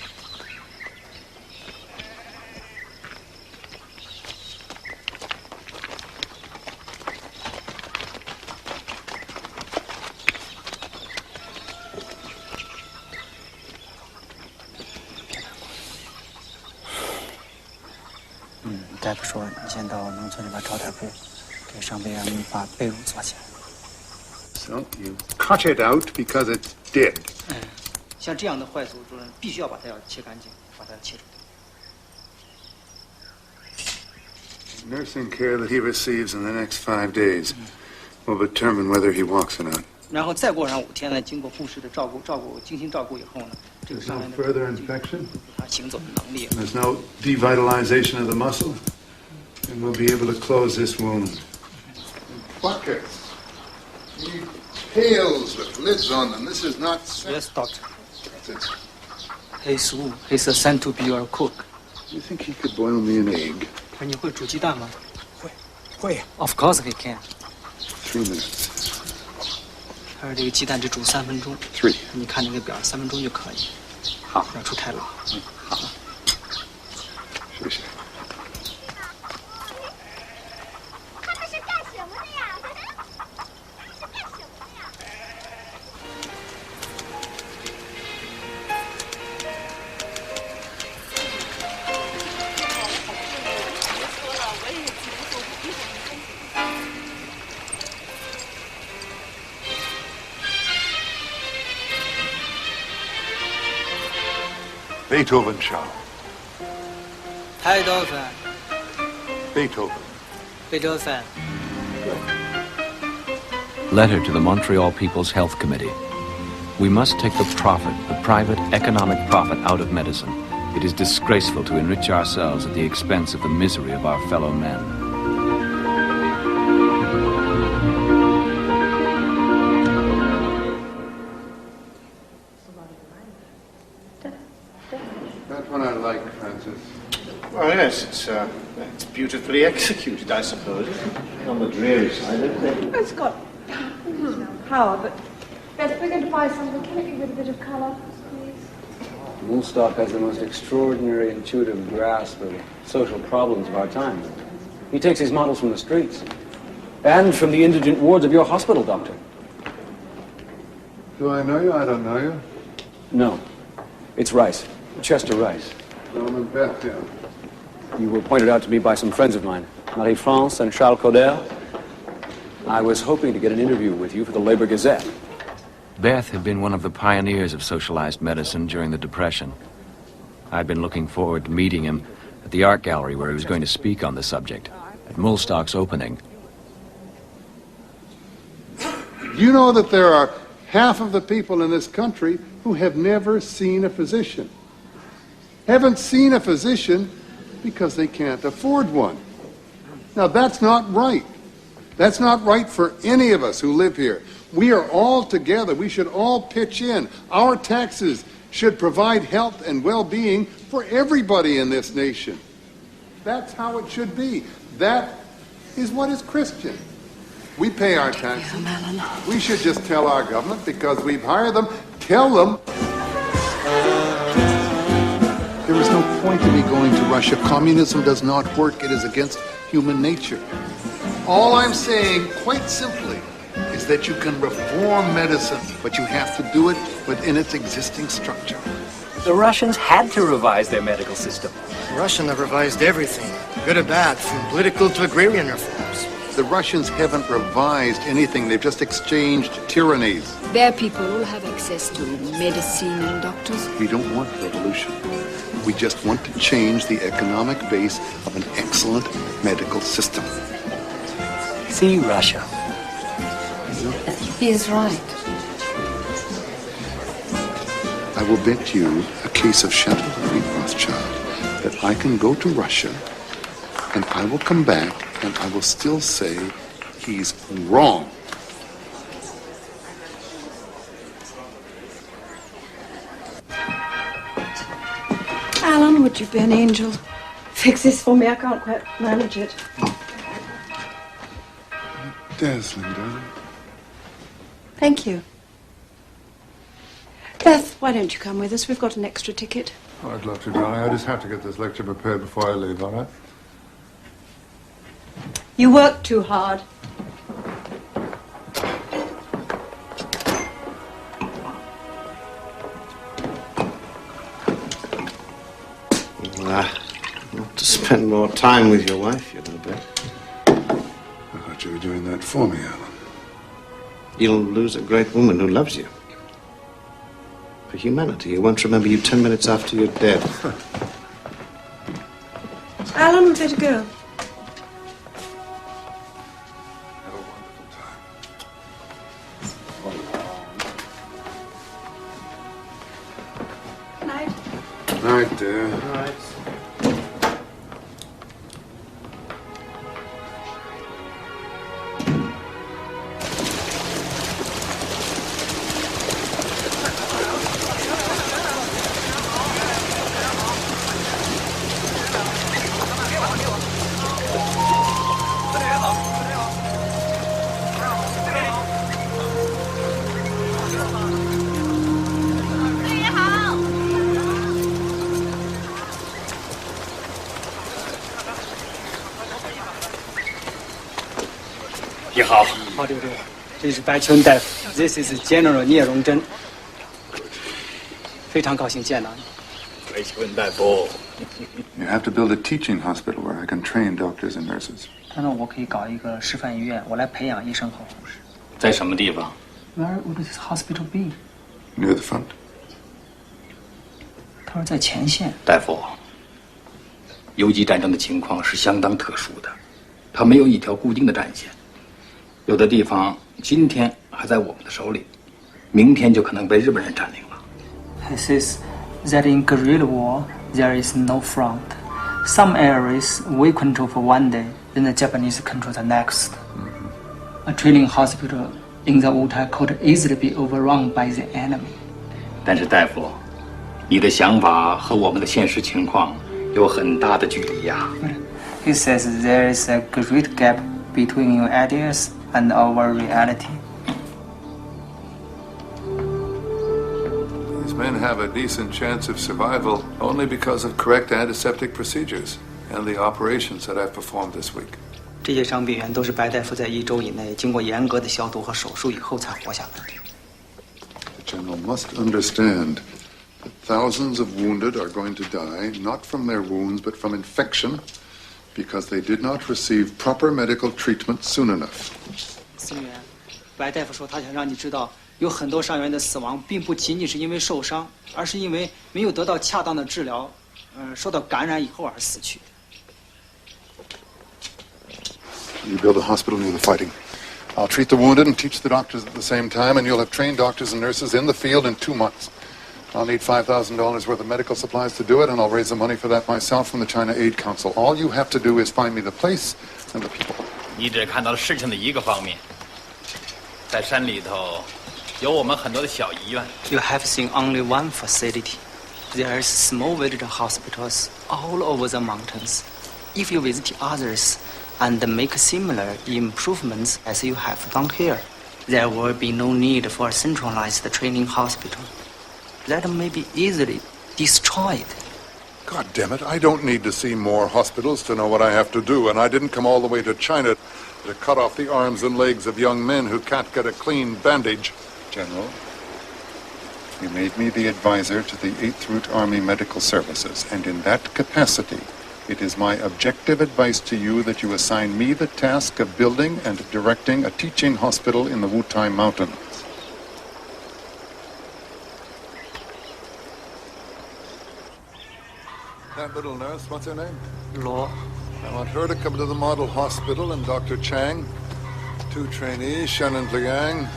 大夫说，你先到农村里边找点布，给伤病人把被褥做起来。So you cut it out because it's dead. 像这样的坏组织，必须要把它要切干净，把它切除掉。 Nursing care that he receives in the next 5 days will determine whether he walks or not. 然后再过上5天呢，经过护士的精心照顾以后呢，这个 There's 伤 no 员的 further infection. 他行走的能力。 There's no devitalization of the muscle. And we'll be able to close this wound. Buckets. Need pails with lids on them. This is not... Yes, doctor. That's it. He's sent to be your cook. You think he could boil me an egg? 你会煮鸡蛋吗？会。 Of course he can. 3 minutes. 他说这个鸡蛋只煮3分钟。 3. 你看那个表，3分钟就可以。好，不要出太老。好。谢谢。 Beethoven show. 太多分。 Beethoven. 贝多芬。 Letter to the Montreal People's Health Committee. We must take the profit, the private economic profit, out of medicine. It is disgraceful to enrich ourselves at the expense of the misery of our fellow men. That one I like, Francis. Well, yes, it's beautifully executed, I suppose. On the dreary side, isn't it? It's got power, but Beth, we're going to buy something. Can it be with a bit of colour, please? Woolstock has the most extraordinary intuitive grasp of the social problems of our time. He takes his models from the streets. And from the indigent wards of your hospital, Doctor. Do I know you? I don't know you. No. It's Rice. Chester Rice. Norman Bethune. You were pointed out to me by some friends of mine, Marie-France and Charles Cauder. I was hoping to get an interview with you for the Labor Gazette. Beth had been one of the pioneers of socialized medicine during the Depression. I'd been looking forward to meeting him at the art gallery where he was going to speak on the subject, at Woolstock's opening. You know that there are half of the people in this country who have never seen a physician. Haven't seen a physician because they can't afford one. Now, that's not right. That's not right for any of us who live here. We are all together. We should all pitch in. Our taxes should provide health and well-being for everybody in this nation. That's how it should be. That is what is Christian. We pay our taxes. We should just tell our government because we've hired them. Tell them. There is no point in me going to Russia. Communism does not work. It is against human nature. All I'm saying, quite simply, is that you can reform medicine, but you have to do it within its existing structure. The Russians had to revise their medical system. Russia revised everything, good or bad, from political to agrarian reforms. The Russians haven't revised anything. They've just exchanged tyrannies. Their people all have access to medicine and doctors. We don't want revolution. We just want to change the economic base of an excellent medical system. See Russia. He is right. I will bet you a case of Chateau Rothschild that I can go to Russia and I will come back and I will still say he's wrong. Alan, would you be an angel? Fix this for me. I can't quite manage it. Dazzling, darling. Thank you. Beth, why don't you come with us? We've got an extra ticket. Oh, I'd love to, darling. I just have to get this lecture prepared before I leave, all right? You work too hard. You want to spend more time with your wife, you know, Beth. I thought you were doing that for me, Alan. You'll lose a great woman who loves you. For humanity, who won't remember you 10 minutes after you're dead. Alan, we better go. Have a wonderful time. Night. Night, dear. Night.好，刘队，这是白秋大夫 ，This is General 聂荣臻，非常高兴见到你。白秋大夫 You have to build a teaching hospital where I can train doctors and nurses. 他说我可以搞一个示范医院，我来培养医生和护士。在什么地方 Where would this hospital be？ Near the front. 他说在前线。大夫，游击战争的情况是相当特殊的，它没有一条固定的战线，有的地方今天还在我们的手里，明天就可能被日本人占领了。He says that in guerrilla war there is no front. Some areas we control for one day, then the Japanese control the next. A training hospital in the Wutai could easily be overrun by the enemy. 但是大夫，你的想法和我们的现实情况有很大的距离呀。He says there is a great gap between your ideas and our reality. These men have a decent chance of survival only because of correct antiseptic procedures and the operations that I've performed this week. 这些伤病员都是白大夫在1周以内经过严格的消毒和手术以后才活下来的。The general must understand that thousands of wounded are going to die, not from their wounds, but from infection, because they did not receive proper medical treatment soon enough. 司令员，白大夫说他想让你知道，有很多伤员的死亡并不仅仅是因为受伤，而是因为没有得到恰当的治疗，受到感染以后而死去。You build a hospital near the fighting. I'll treat the wounded and teach the doctors at the same time, and you'll have trained doctors and nurses in the field in 2 months. I'll need $5,000 worth of medical supplies to do it, and I'll raise the money for that myself from the China Aid Council. All you have to do is find me the place and the people. 你只看到了事情的一个方面，在山里头有我们很多的小医院。 You have seen only one facility. There are small village hospitals all over the mountains. If you visit others, and make similar improvements as you have done here, there will be no need for a centralized training hospital. That may be easily destroyed. God damn it, I don't need to see more hospitals to know what I have to do, and I didn't come all the way to China to cut off the arms and legs of young men who can't get a clean bandage. General, you made me the advisor to the 8th Route Army Medical Services, and in that capacity, it is my objective advice to you that you assign me the task of building and directing a teaching hospital in the Wutai Mountains. That little nurse, what's her name? Law. I want her to come to the model hospital, and Dr. Chang, 2 trainees, Shen and Liang,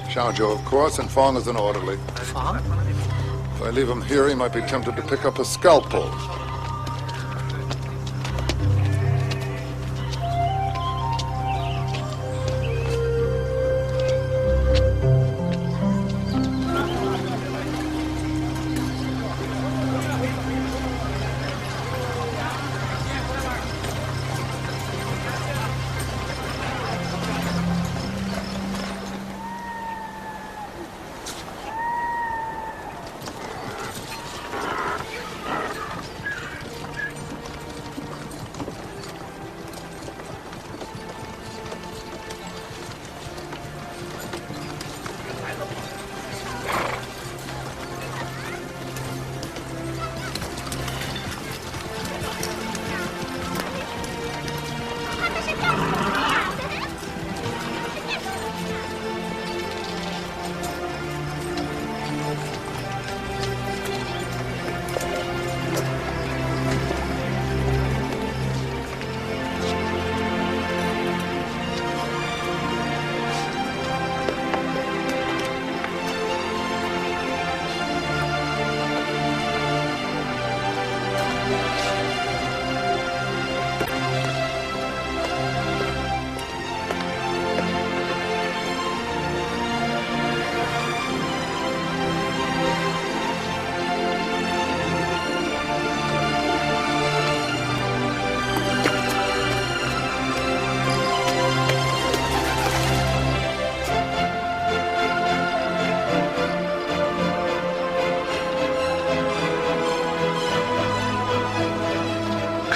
Xiaozhou, of course, and Fong is an orderly. Fong? If I leave him here, he might be tempted to pick up a scalpel.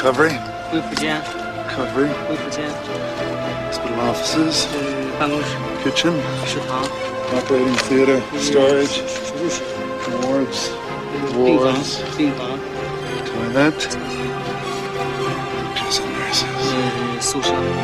Recovery. Recovery. Hospital offices. Kitchen. Operating theater. Storage. Wards. Wards. Toilet. Doctors and nurses.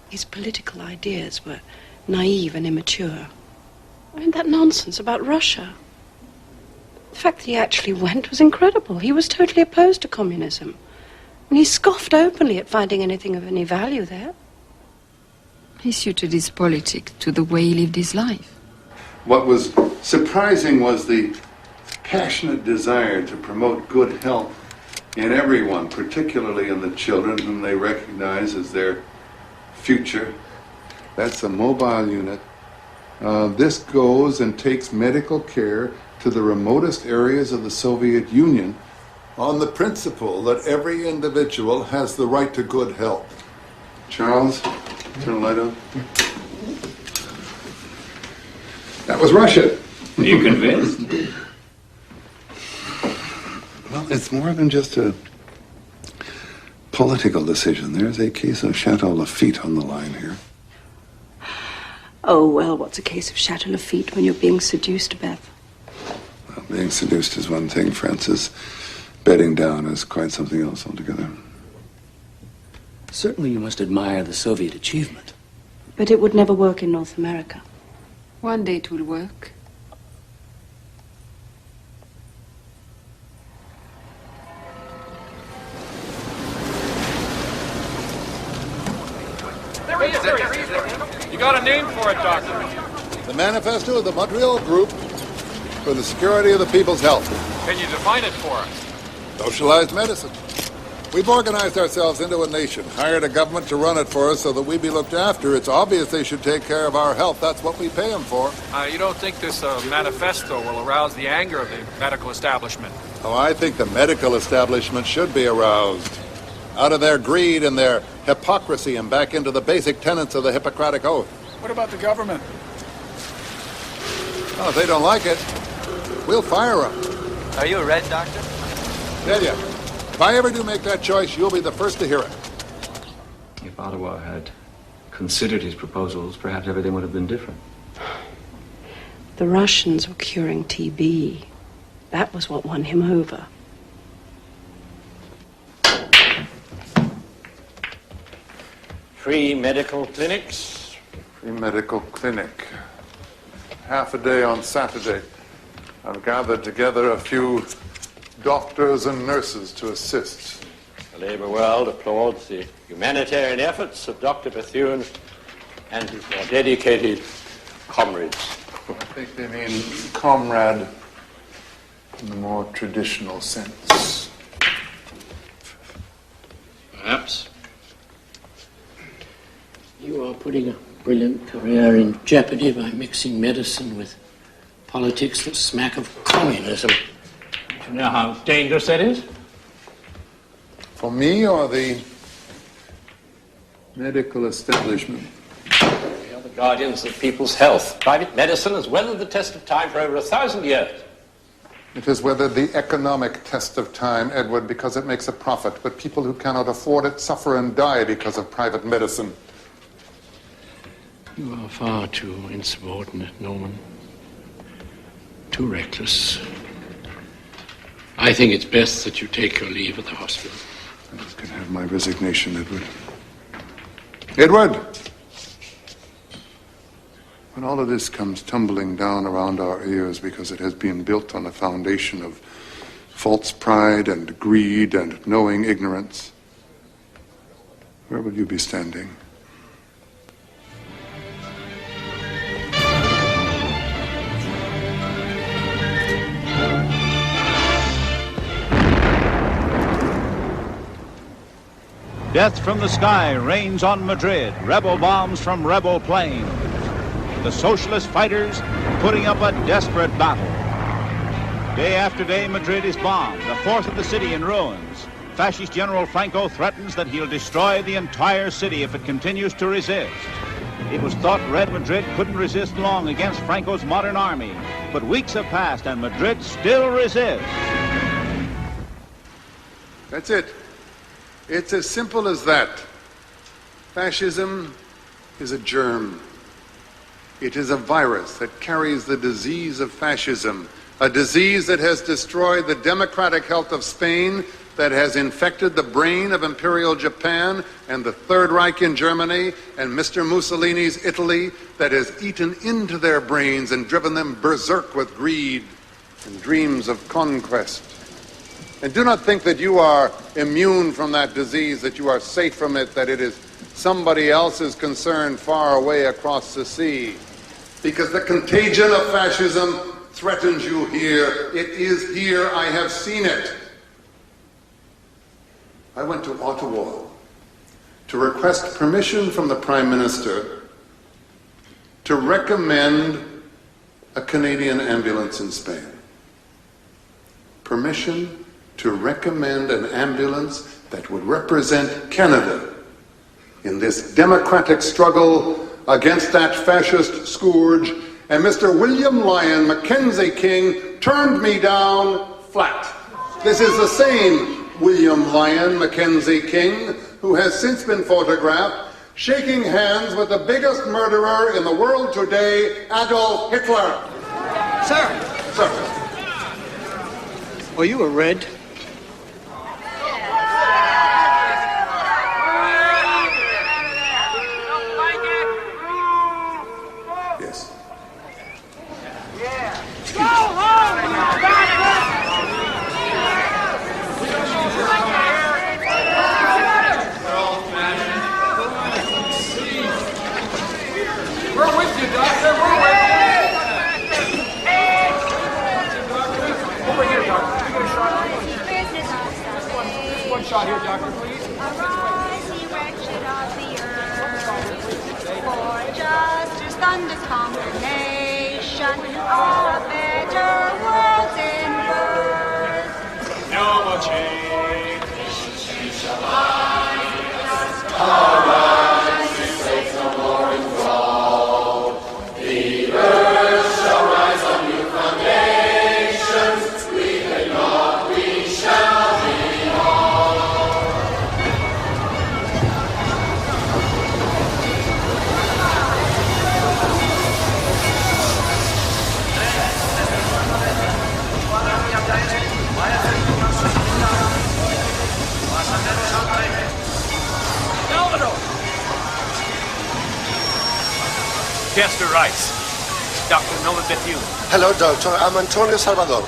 His political ideas were naive and immature. I mean, that nonsense about Russia. The fact that he actually went was incredible. He was totally opposed to communism. And he scoffed openly at finding anything of any value there. He suited his politics to the way he lived his life. What was surprising was the passionate desire to promote good health in everyone, particularly in the children whom they recognize as their future. That's a mobile unit. This goes and takes medical care to the remotest areas of the Soviet Union on the principle that every individual has the right to good health. Charles, turn the light on. That was Russia. Are you convinced? Well, it's more than just a political decision. There's a case of Chateau Lafitte on the line here. Oh, well, what's a case of Chateau Lafitte when you're being seduced, Beth? Well, being seduced is one thing, Francis. Bedding down is quite something else altogether. Certainly you must admire the Soviet achievement. But it would never work in North America. One day it will work. You got a name for it, Doctor? The Manifesto of the Montreal Group for the Security of the People's Health. Can you define it for us? Socialized medicine. We've organized ourselves into a nation, hired a government to run it for us so that we be looked after. It's obvious they should take care of our health. That's what we pay them for. You don't think this manifesto will arouse the anger of the medical establishment? Oh, I think the medical establishment should be aroused. Out of their greed and their hypocrisy and back into the basic tenets of the Hippocratic Oath. What about the government? Well, if they don't like it, we'll fire them. Are you a red doctor? Tell you, if I ever do make that choice, you'll be the first to hear it. If Ottawa had considered his proposals, perhaps everything would have been different. The Russians were curing TB. That was what won him over. Free medical clinics. Free medical clinic. Half a day on Saturday. I've gathered together a few doctors and nurses to assist. The labor world applauds the humanitarian efforts of Dr. Bethune and his more dedicated comrades. I think they mean comrade in the more traditional sense. Perhaps. You are putting a brilliant career in jeopardy by mixing medicine with politics that smack of communism. Do you know how dangerous that is? For me or the medical establishment? We are the guardians of people's health. Private medicine has weathered the test of time for over 1,000 years. It has weathered the economic test of time, Edward, because it makes a profit. But people who cannot afford it suffer and die because of private medicine. You are far too insubordinate, Norman. Too reckless. I think it's best that you take your leave at the hospital. I just can have my resignation, Edward. Edward! When all of this comes tumbling down around our ears because it has been built on a foundation of false pride and greed and knowing ignorance, where will you be standing? Death from the sky rains on Madrid. Rebel bombs from rebel planes. The socialist fighters putting up a desperate battle. Day after day, Madrid is bombed. A fourth of the city in ruins. Fascist General Franco threatens that he'll destroy the entire city if it continues to resist. It was thought Red Madrid couldn't resist long against Franco's modern army. But weeks have passed and Madrid still resists. That's it. It's as simple as that. Fascism is a germ. It is a virus that carries the disease of fascism, a disease that has destroyed the democratic health of Spain, that has infected the brain of Imperial Japan and the Third Reich in Germany and Mr. Mussolini's Italy, that has eaten into their brains and driven them berserk with greed and dreams of conquest. And do not think that you are immune from that disease, that you are safe from it, that it is somebody else's concern far away across the sea. Because the contagion of fascism threatens you here. It is here. I have seen it. I went to Ottawa to request permission from the Prime Minister to recommend a Canadian ambulance in Spain. Permission to recommend an ambulance that would represent Canada in this democratic struggle against that fascist scourge, and Mr. William Lyon Mackenzie King turned me down flat. This is the same William Lyon Mackenzie King who has since been photographed shaking hands with the biggest murderer in the world today, Adolf Hitler. Sir! Sir. Are you a Red? Yes. We're with you, Doctor. We're with you. Over here, Doctor. You get a shot. Just one shot here, Doctor, please. Arise, ye wretched of the earth, for justice thunders conquer nation, a better world's in birth. No more change. Arise, the saints no more enthralled. The earth shall rise on new foundations. We may not, we shall be all. Chester Rice. Dr. Nolan Bethune. Hello, Doctor. I'm Antonio Salvador.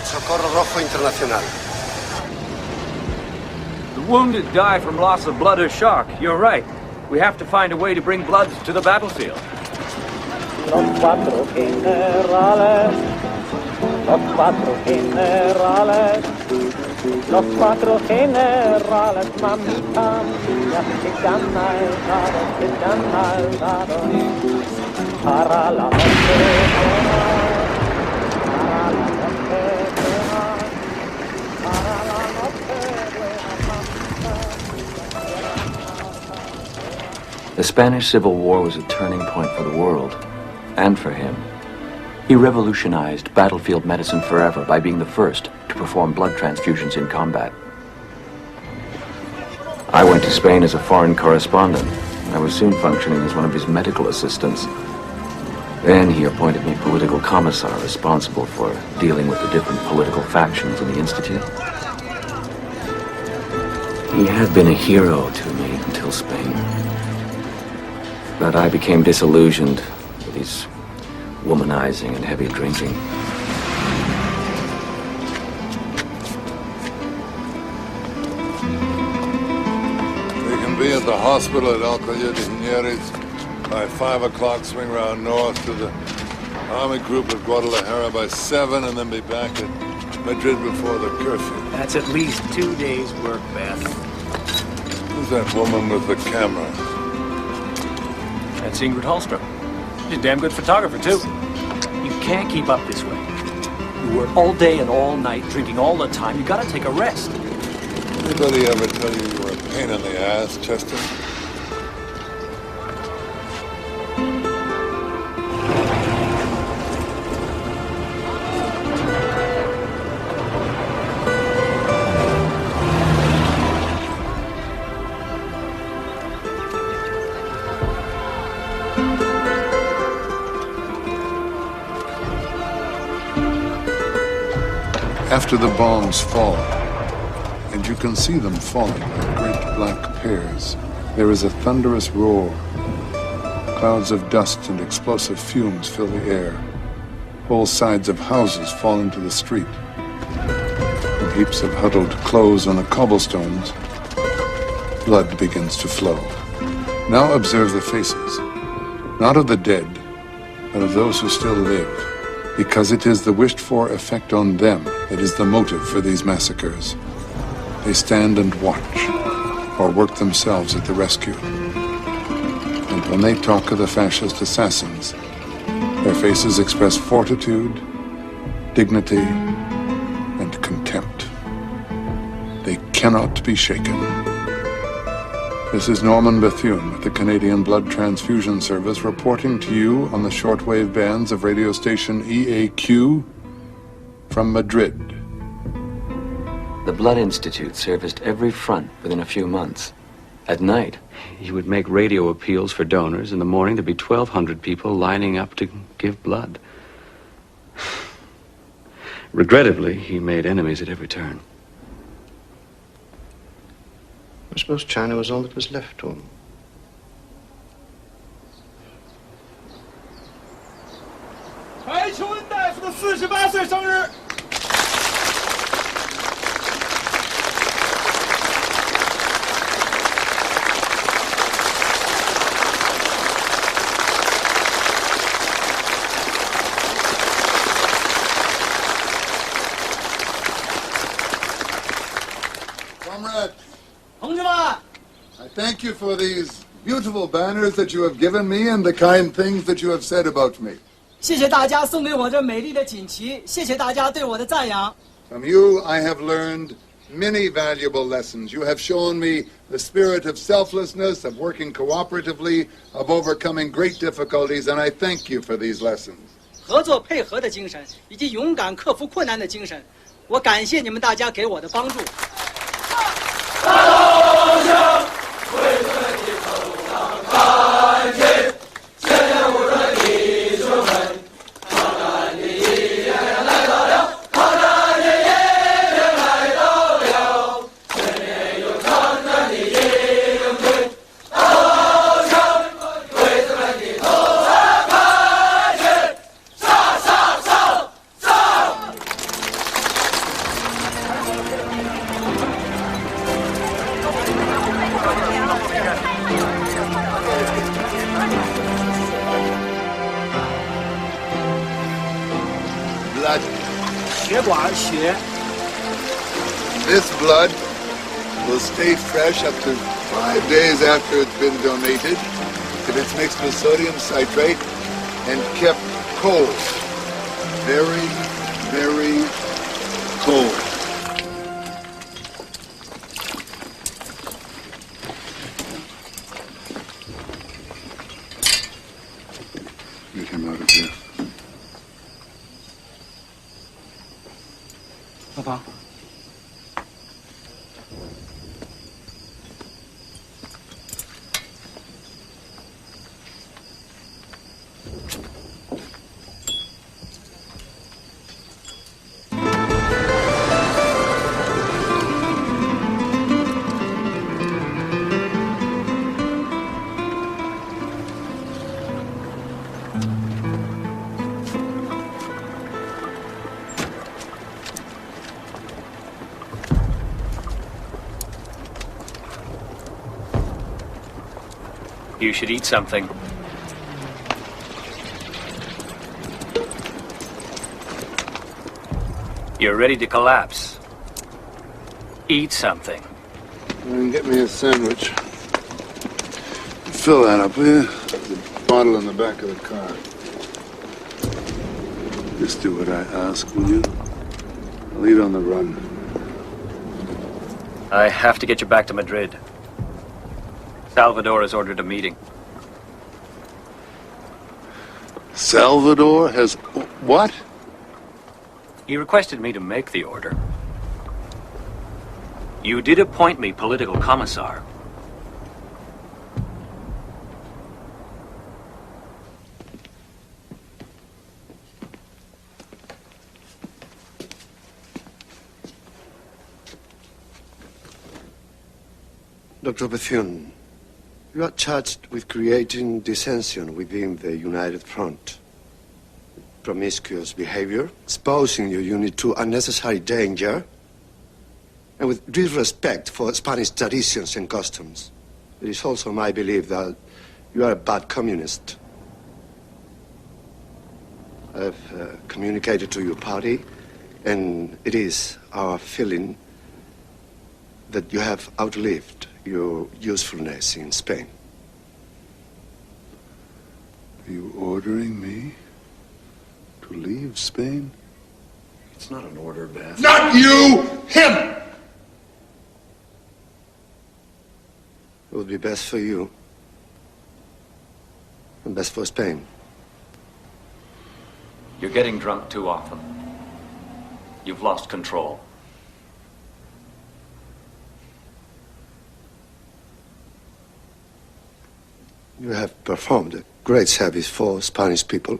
Socorro Rojo Internacional. The wounded die from loss of blood or shock. You're right. We have to find a way to bring blood to the battlefield. Los cuatro generales, los cuatro generales, los cuatro generales, mamita mía, que han maldado, para la noche buena, para la noche buena, para la noche buena, The Spanish Civil War was a turning point for the world, and for him. He revolutionized battlefield medicine forever by being the first to perform blood transfusions in combat. I went to Spain as a foreign correspondent. I was soon functioning as one of his medical assistants. Then he appointed me political commissar responsible for dealing with the different political factions in the Institute. He had been a hero to me until Spain. But I became disillusioned with his womanizing and heavy drinking. We can be at the hospital at Alcalá de Henares by 5 o'clock, swing round north to the army group at Guadalajara by 7, and then be back at Madrid before the curfew. That's at least 2 days' work, Beth. Who's that woman with the camera? That's Ingrid Hallstrom. She's a damn good photographer, too. You can't keep up this way. You work all day and all night, drinking all the time. You gotta take a rest. Anybody ever tell you you were a pain in the ass, Chester? After the bombs fall, and you can see them falling like great black pears, there is a thunderous roar. Clouds of dust and explosive fumes fill the air. Whole sides of houses fall into the street. And heaps of huddled clothes on the cobblestones, blood begins to flow. Now observe the faces, not of the dead, but of those who still live. because it is the wished-for effect on them that is the motive for these massacres. They stand and watch, or work themselves at the rescue. And when they talk of the fascist assassins, their faces express fortitude, dignity, and contempt. They cannot be shaken. This is Norman Bethune with the Canadian Blood Transfusion Service reporting to you on the shortwave bands of radio station EAQ from Madrid. The Blood Institute serviced every front within a few months. At night, he would make radio appeals for donors. In the morning, there'd be 1,200 people lining up to give blood. Regrettably, he made enemies at every turn. I suppose China was all that was left to him. Comrade, I thank you for these beautiful banners that you have given me and the kind things that you have said about me. 谢谢大家送给我这美丽的锦旗，谢谢大家对我的赞扬。 From you, I have learned many valuable lessons. You have shown me the spirit of selflessness, of working cooperatively, of overcoming great difficulties, and I thank you for these lessons. 合作配合的精神以及勇敢克服困难的精神，我感谢你们大家给我的帮助。 Blood. 血管血。 This blood will stay fresh up to 5 days after it's been donated if it's mixed with sodium citrate and kept cold. Very, very cold. Get him out of here. 老爸。 You should eat something. You're ready to collapse. Eat something. And get me a sandwich. Fill that up, will you? There's a bottle in the back of the car. Just do what I ask, will you? I'll eat on the run. I have to get you back to Madrid. Salvador has ordered a meeting. Salvador has... what? He requested me to make the order. You did appoint me political commissar. Dr. Bethune, you are charged with creating dissension within the United Front. Promiscuous behavior, exposing your unit to unnecessary danger, and with disrespect for Spanish traditions and customs. It is also my belief that you are a bad communist. I've communicated to your party, and it is our feeling that you have outlived your usefulness in Spain. Are you ordering me to leave Spain? It's not an order, Beth. Not you! Him! It would be best for you and best for Spain. You're getting drunk too often. You've lost control. You have performed a great service for Spanish people.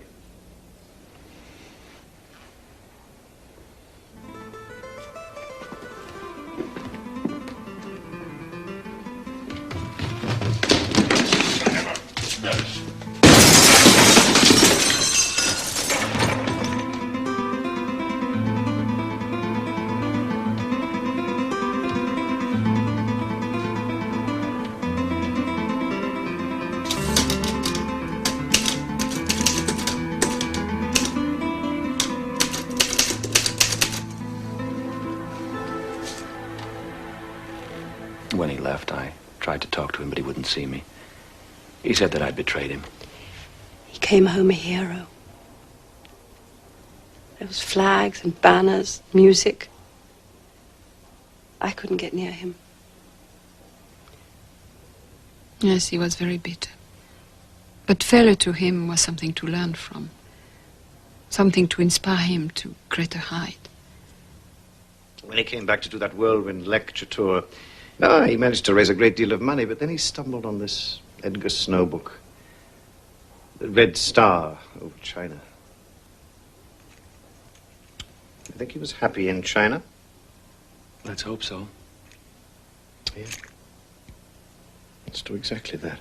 When he left, I tried to talk to him, but he wouldn't see me. He said that I'd betrayed him. He came home a hero. There was flags and banners, music. I couldn't get near him. Yes, he was very bitter. But failure to him was something to learn from. Something to inspire him to greater height. When he came back to do that whirlwind lecture tour, he managed to raise a great deal of money, but then he stumbled on this Edgar Snow book, The Red Star over China. I think he was happy in China. Let's hope so. Yeah. Let's do exactly that.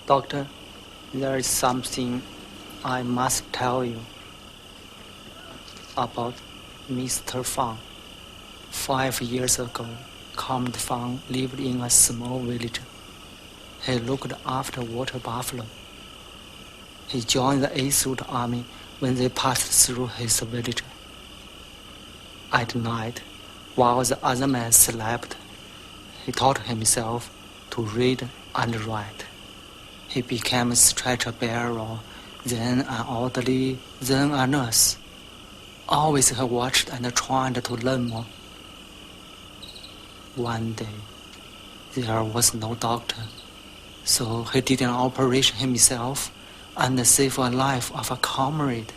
Doctor, there is something I must tell you about Mr. Fang. 5 years ago, Comrade Fang lived in a small village. He looked after water buffalo. He joined the 8th Route Army when they passed through his village. At night, while the other men slept, he taught himself to read and write. He became a stretcher bearer, then an orderly, then a nurse. Always he watched and tried to learn more. One day, there was no doctor, so he did an operation himself and saved the life of a comrade.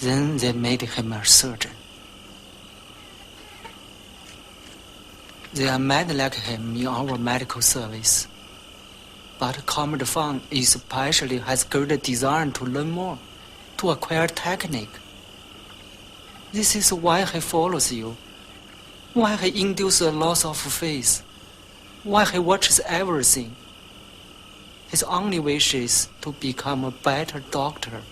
Then they made him a surgeon. There are many like him in our medical service. But Comrade Fang especially has great desire to learn more, to acquire technique. This is why he follows you, why he induces a loss of faith, why he watches everything. His only wish is to become a better doctor.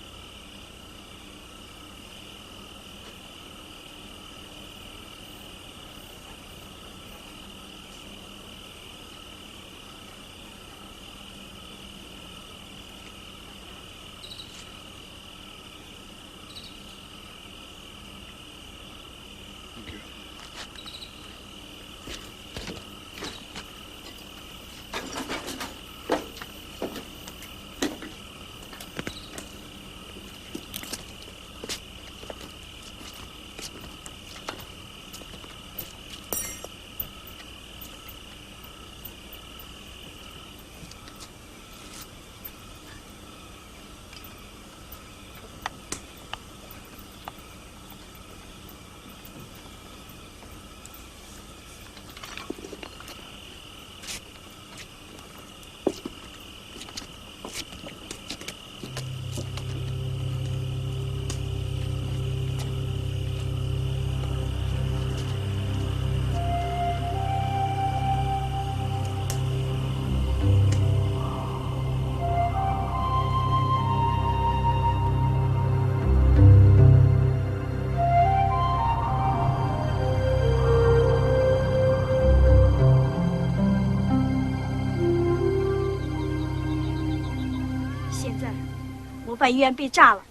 模范医院被炸了，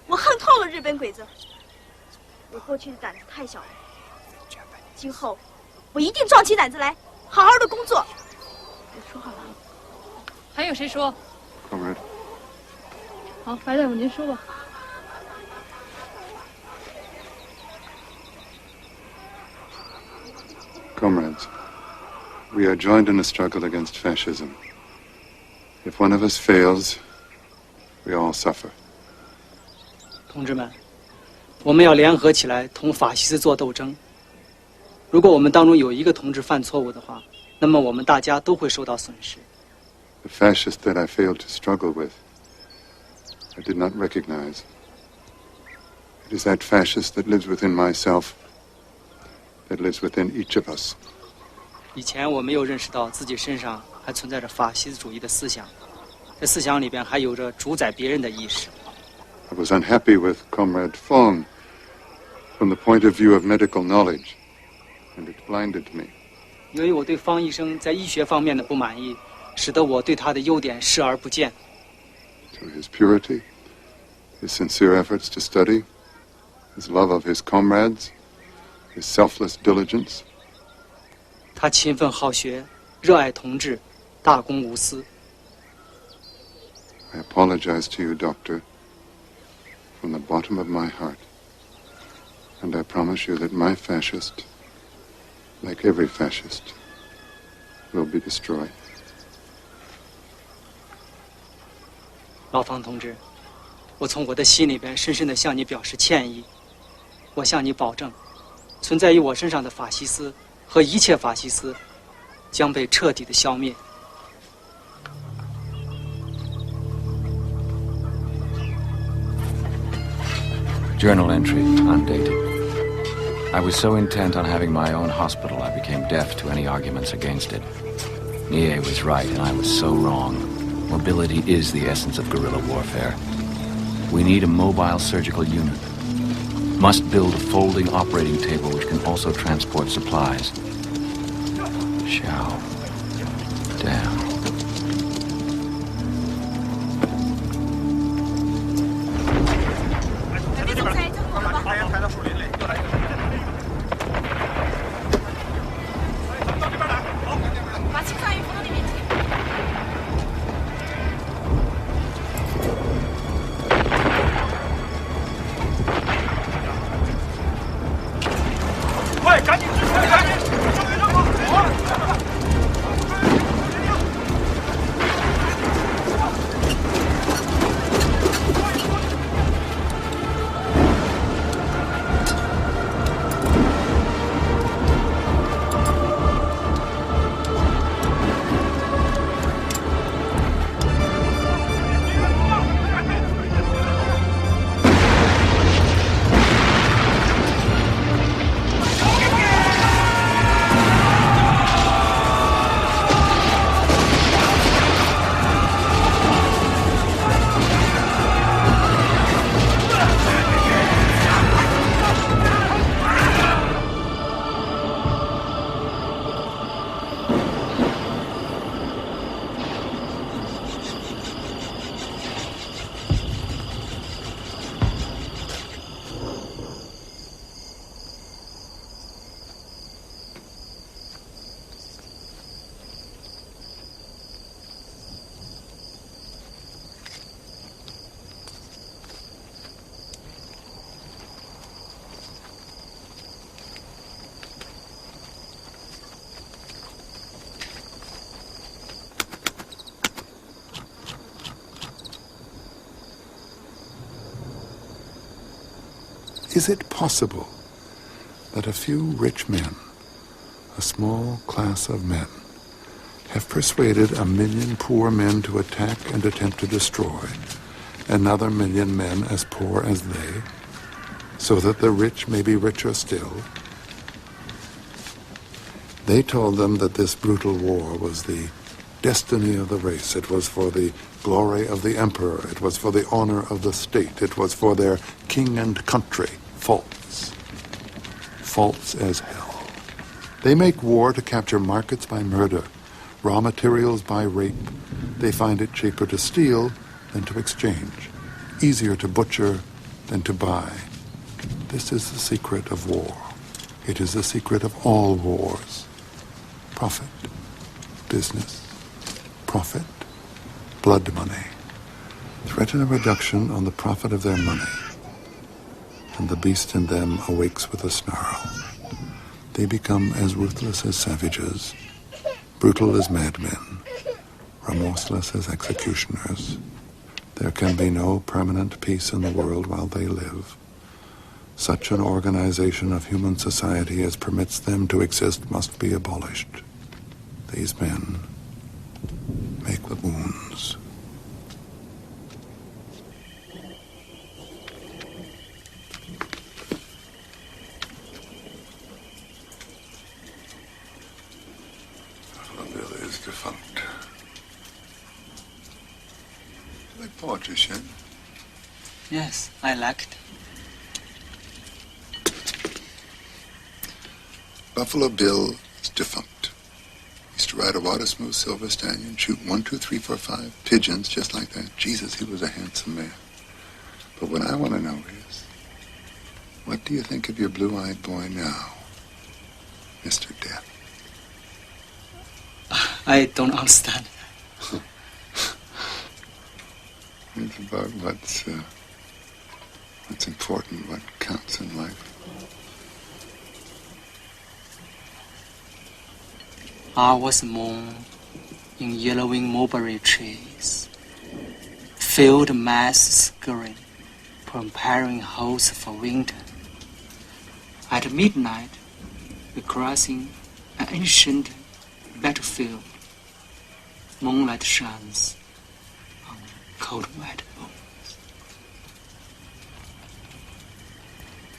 我恨透了日本鬼子。我过去的胆子太小了，今后我一定壮起胆子来，好好的工作。我说好了。还有谁说？ Comrade. 好，白大夫您说吧。 Comrades, we are joined in a struggle against fascism. If one of us fails, we all suffer. 同志们，我们要联合起来同法西斯做斗争。如果我们当中有一个同志犯错误的话，那么我们大家都会受到损失。 The fascist that I failed to struggle with, I did not recognize. It is that fascist that lives within myself, that lives within each of us. 以前我没有认识到自己身上还存在着法西斯主义的思想，在思想里边还有着主宰别人的意识。 I was unhappy with Comrade Fong from the point of view of medical knowledge, and it blinded me. 因为我对方医生在医学方面的不满意，使得我对他的优点视而不见。 To his purity, his sincere efforts to study, his love of his comrades, his selfless diligence. 他勤奋好学，热爱同志，大公无私。 I apologize to you, Doctor, from the bottom of my heart. And I promise you that my fascist, like every fascist, will be destroyed. 老方同志，我从我的心里边深深地向你表示歉意。我向你保证，存在于我身上的法西斯和一切法西斯将被彻底的消灭。 Journal entry, undated. I was so intent on having my own hospital, I became deaf to any arguments against it. Nie was right, and I was so wrong. Mobility is the essence of guerrilla warfare. We need a mobile surgical unit. Must build a folding operating table which can also transport supplies. Shao. Down. Is it possible that a few rich men, a small class of men, have persuaded 1 million poor men to attack and attempt to destroy another 1 million men as poor as they, so that the rich may be richer still? They told them that this brutal war was the destiny of the race. It was for the glory of the emperor. It was for the honor of the state. It was for their king and country. False. False as hell. They make war to capture markets by murder, raw materials by rape. They find it cheaper to steal than to exchange, easier to butcher than to buy. This is the secret of war. It is the secret of all wars. Profit, business, profit, blood money. Threaten a reduction on the profit of their money, and the beast in them awakes with a snarl. They become as ruthless as savages, brutal as madmen, remorseless as executioners. There can be no permanent peace in the world while they live. Such an organization of human society as permits them to exist must be abolished. These men make the wounds. Bill is defunct. Do you like poetry, Shen? Yes, I like it. Buffalo Bill is defunct. He used to ride a water-smooth silver stallion, shoot 1, 2, 3, 4, 5 pigeons just like that. Jesus, he was a handsome man. But what I want to know is, what do you think of your blue-eyed boy now, Mr. Death? I don't understand. It's about what's important, what counts in life. I was mown in yellowing mulberry trees, field mass scurrying, preparing holes for winter. At midnight, we crossing an ancient battlefield. Moonlight shines on cold white bones.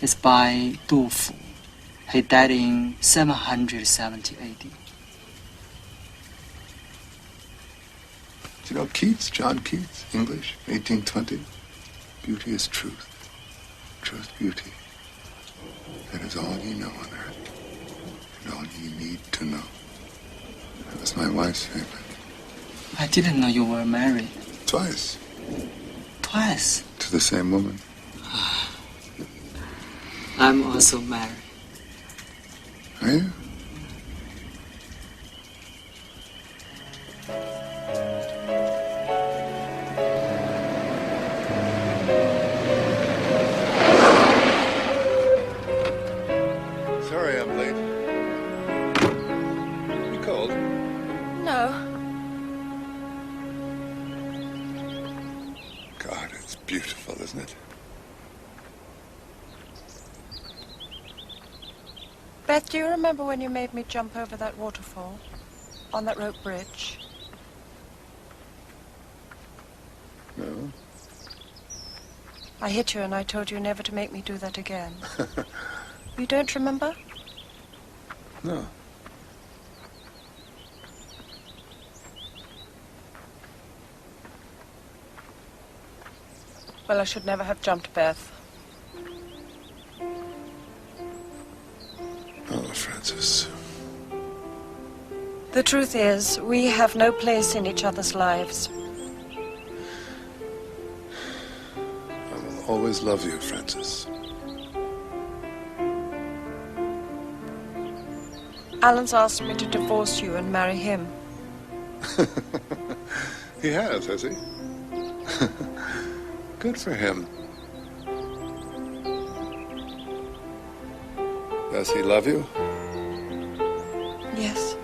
It's by Du Fu. He died in 770 AD. Do you know Keats, John Keats, English, 1820? Beauty is truth. Truth, beauty. That is all ye know on earth, and all ye need to know. That was my wife's favorite. I didn't know you were married. Twice. Twice? To the same woman. I'm also married. Are you? Sorry I'm late. You cold? No. God, it's beautiful, isn't it? Beth, do you remember when you made me jump over that waterfall? On that rope bridge? No. I hit you and I told you never to make me do that again. You don't remember? No. Well, I should never have jumped, Beth. Oh, Francis. The truth is, we have no place in each other's lives. I will always love you, Francis. Alan's asked me to divorce you and marry him. He has he? Good for him. Does he love you? Yes.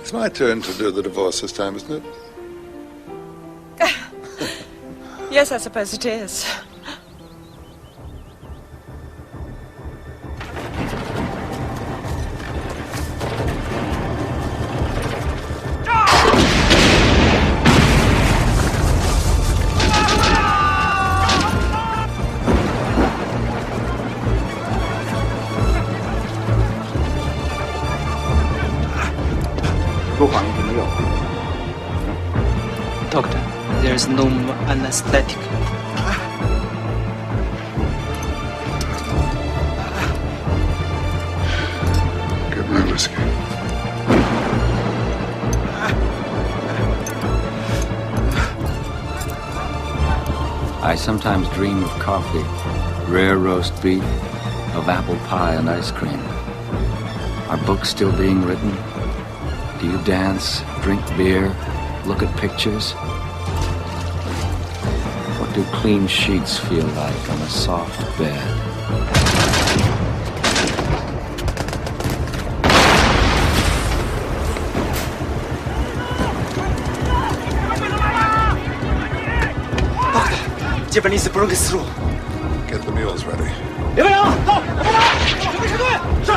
It's my turn to do the divorce this time, isn't it? Yes, I suppose it is. Doctor, there is no more anesthetic. Get my whiskey. I sometimes dream of coffee, rare roast beef, of apple pie and ice cream. Are books still being written? Do you dance, drink beer, look at pictures? What do clean sheets feel like on a soft bed? Japanese broke through. Get the mules ready. 别备啊！到，我们来，准备车队，是。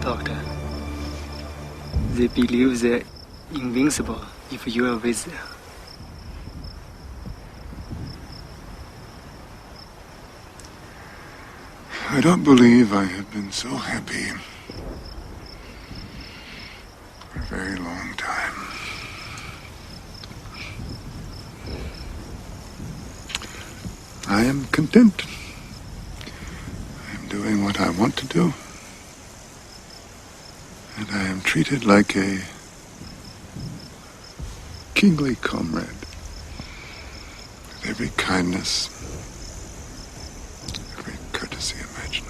Doctor, they believe they're invincible if you are with them. I don't believe I have been so happy for a very long time. I am content. I am doing what I want to do. And I am treated like a kingly comrade. with every kindness, every courtesy imaginable.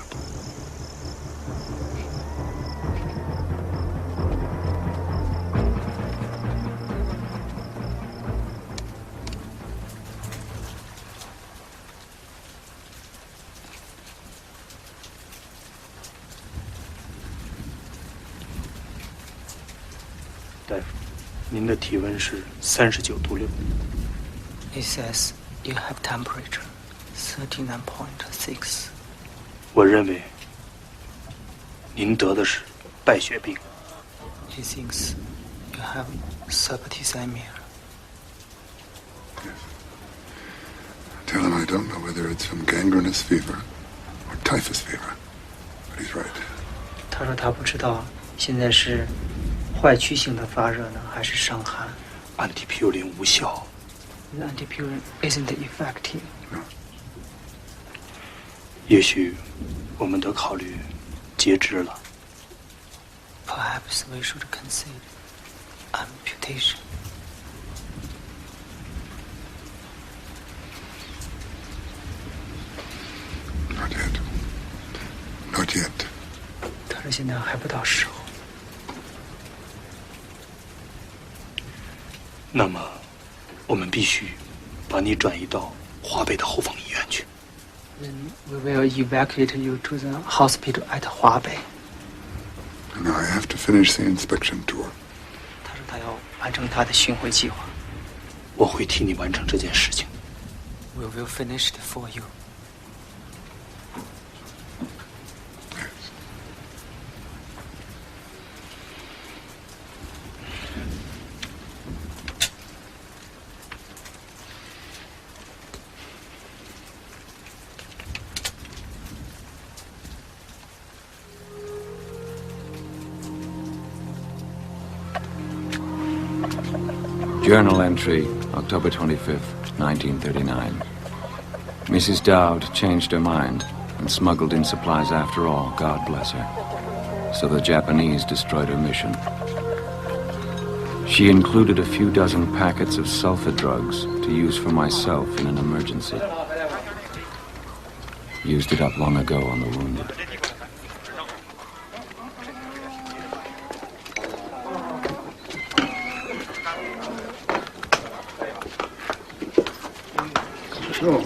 您的体温是39度6。It says you have temperature 39.6. 我认为您得的是败血病。He thinks you have septicemia. Tell him I don't know whether it's from gangrenous fever or typhus fever, but he's right. 他说他不知道现在是坏疽性的发热呢，还是伤寒。Antipurine 无效。The antipurine isn't effective. 也许我们得考虑截肢了。Perhaps we should consider amputation. Not yet. Not yet. 他说现在还不到时候。那么，我们必须把你转移到华北的后方医院去。Then we will evacuate you to the hospital at 华北。Now I have to finish the inspection tour. 他说他要完成他的巡回计划。我会替你完成这件事情。We will finish it for you. Journal entry, October 25th, 1939. Mrs. Dowd changed her mind and smuggled in supplies after all, God bless her. So the Japanese destroyed her mission. She included a few dozen packets of sulfa drugs to use for myself in an emergency. Used it up long ago on the wounded. So.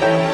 Bethune.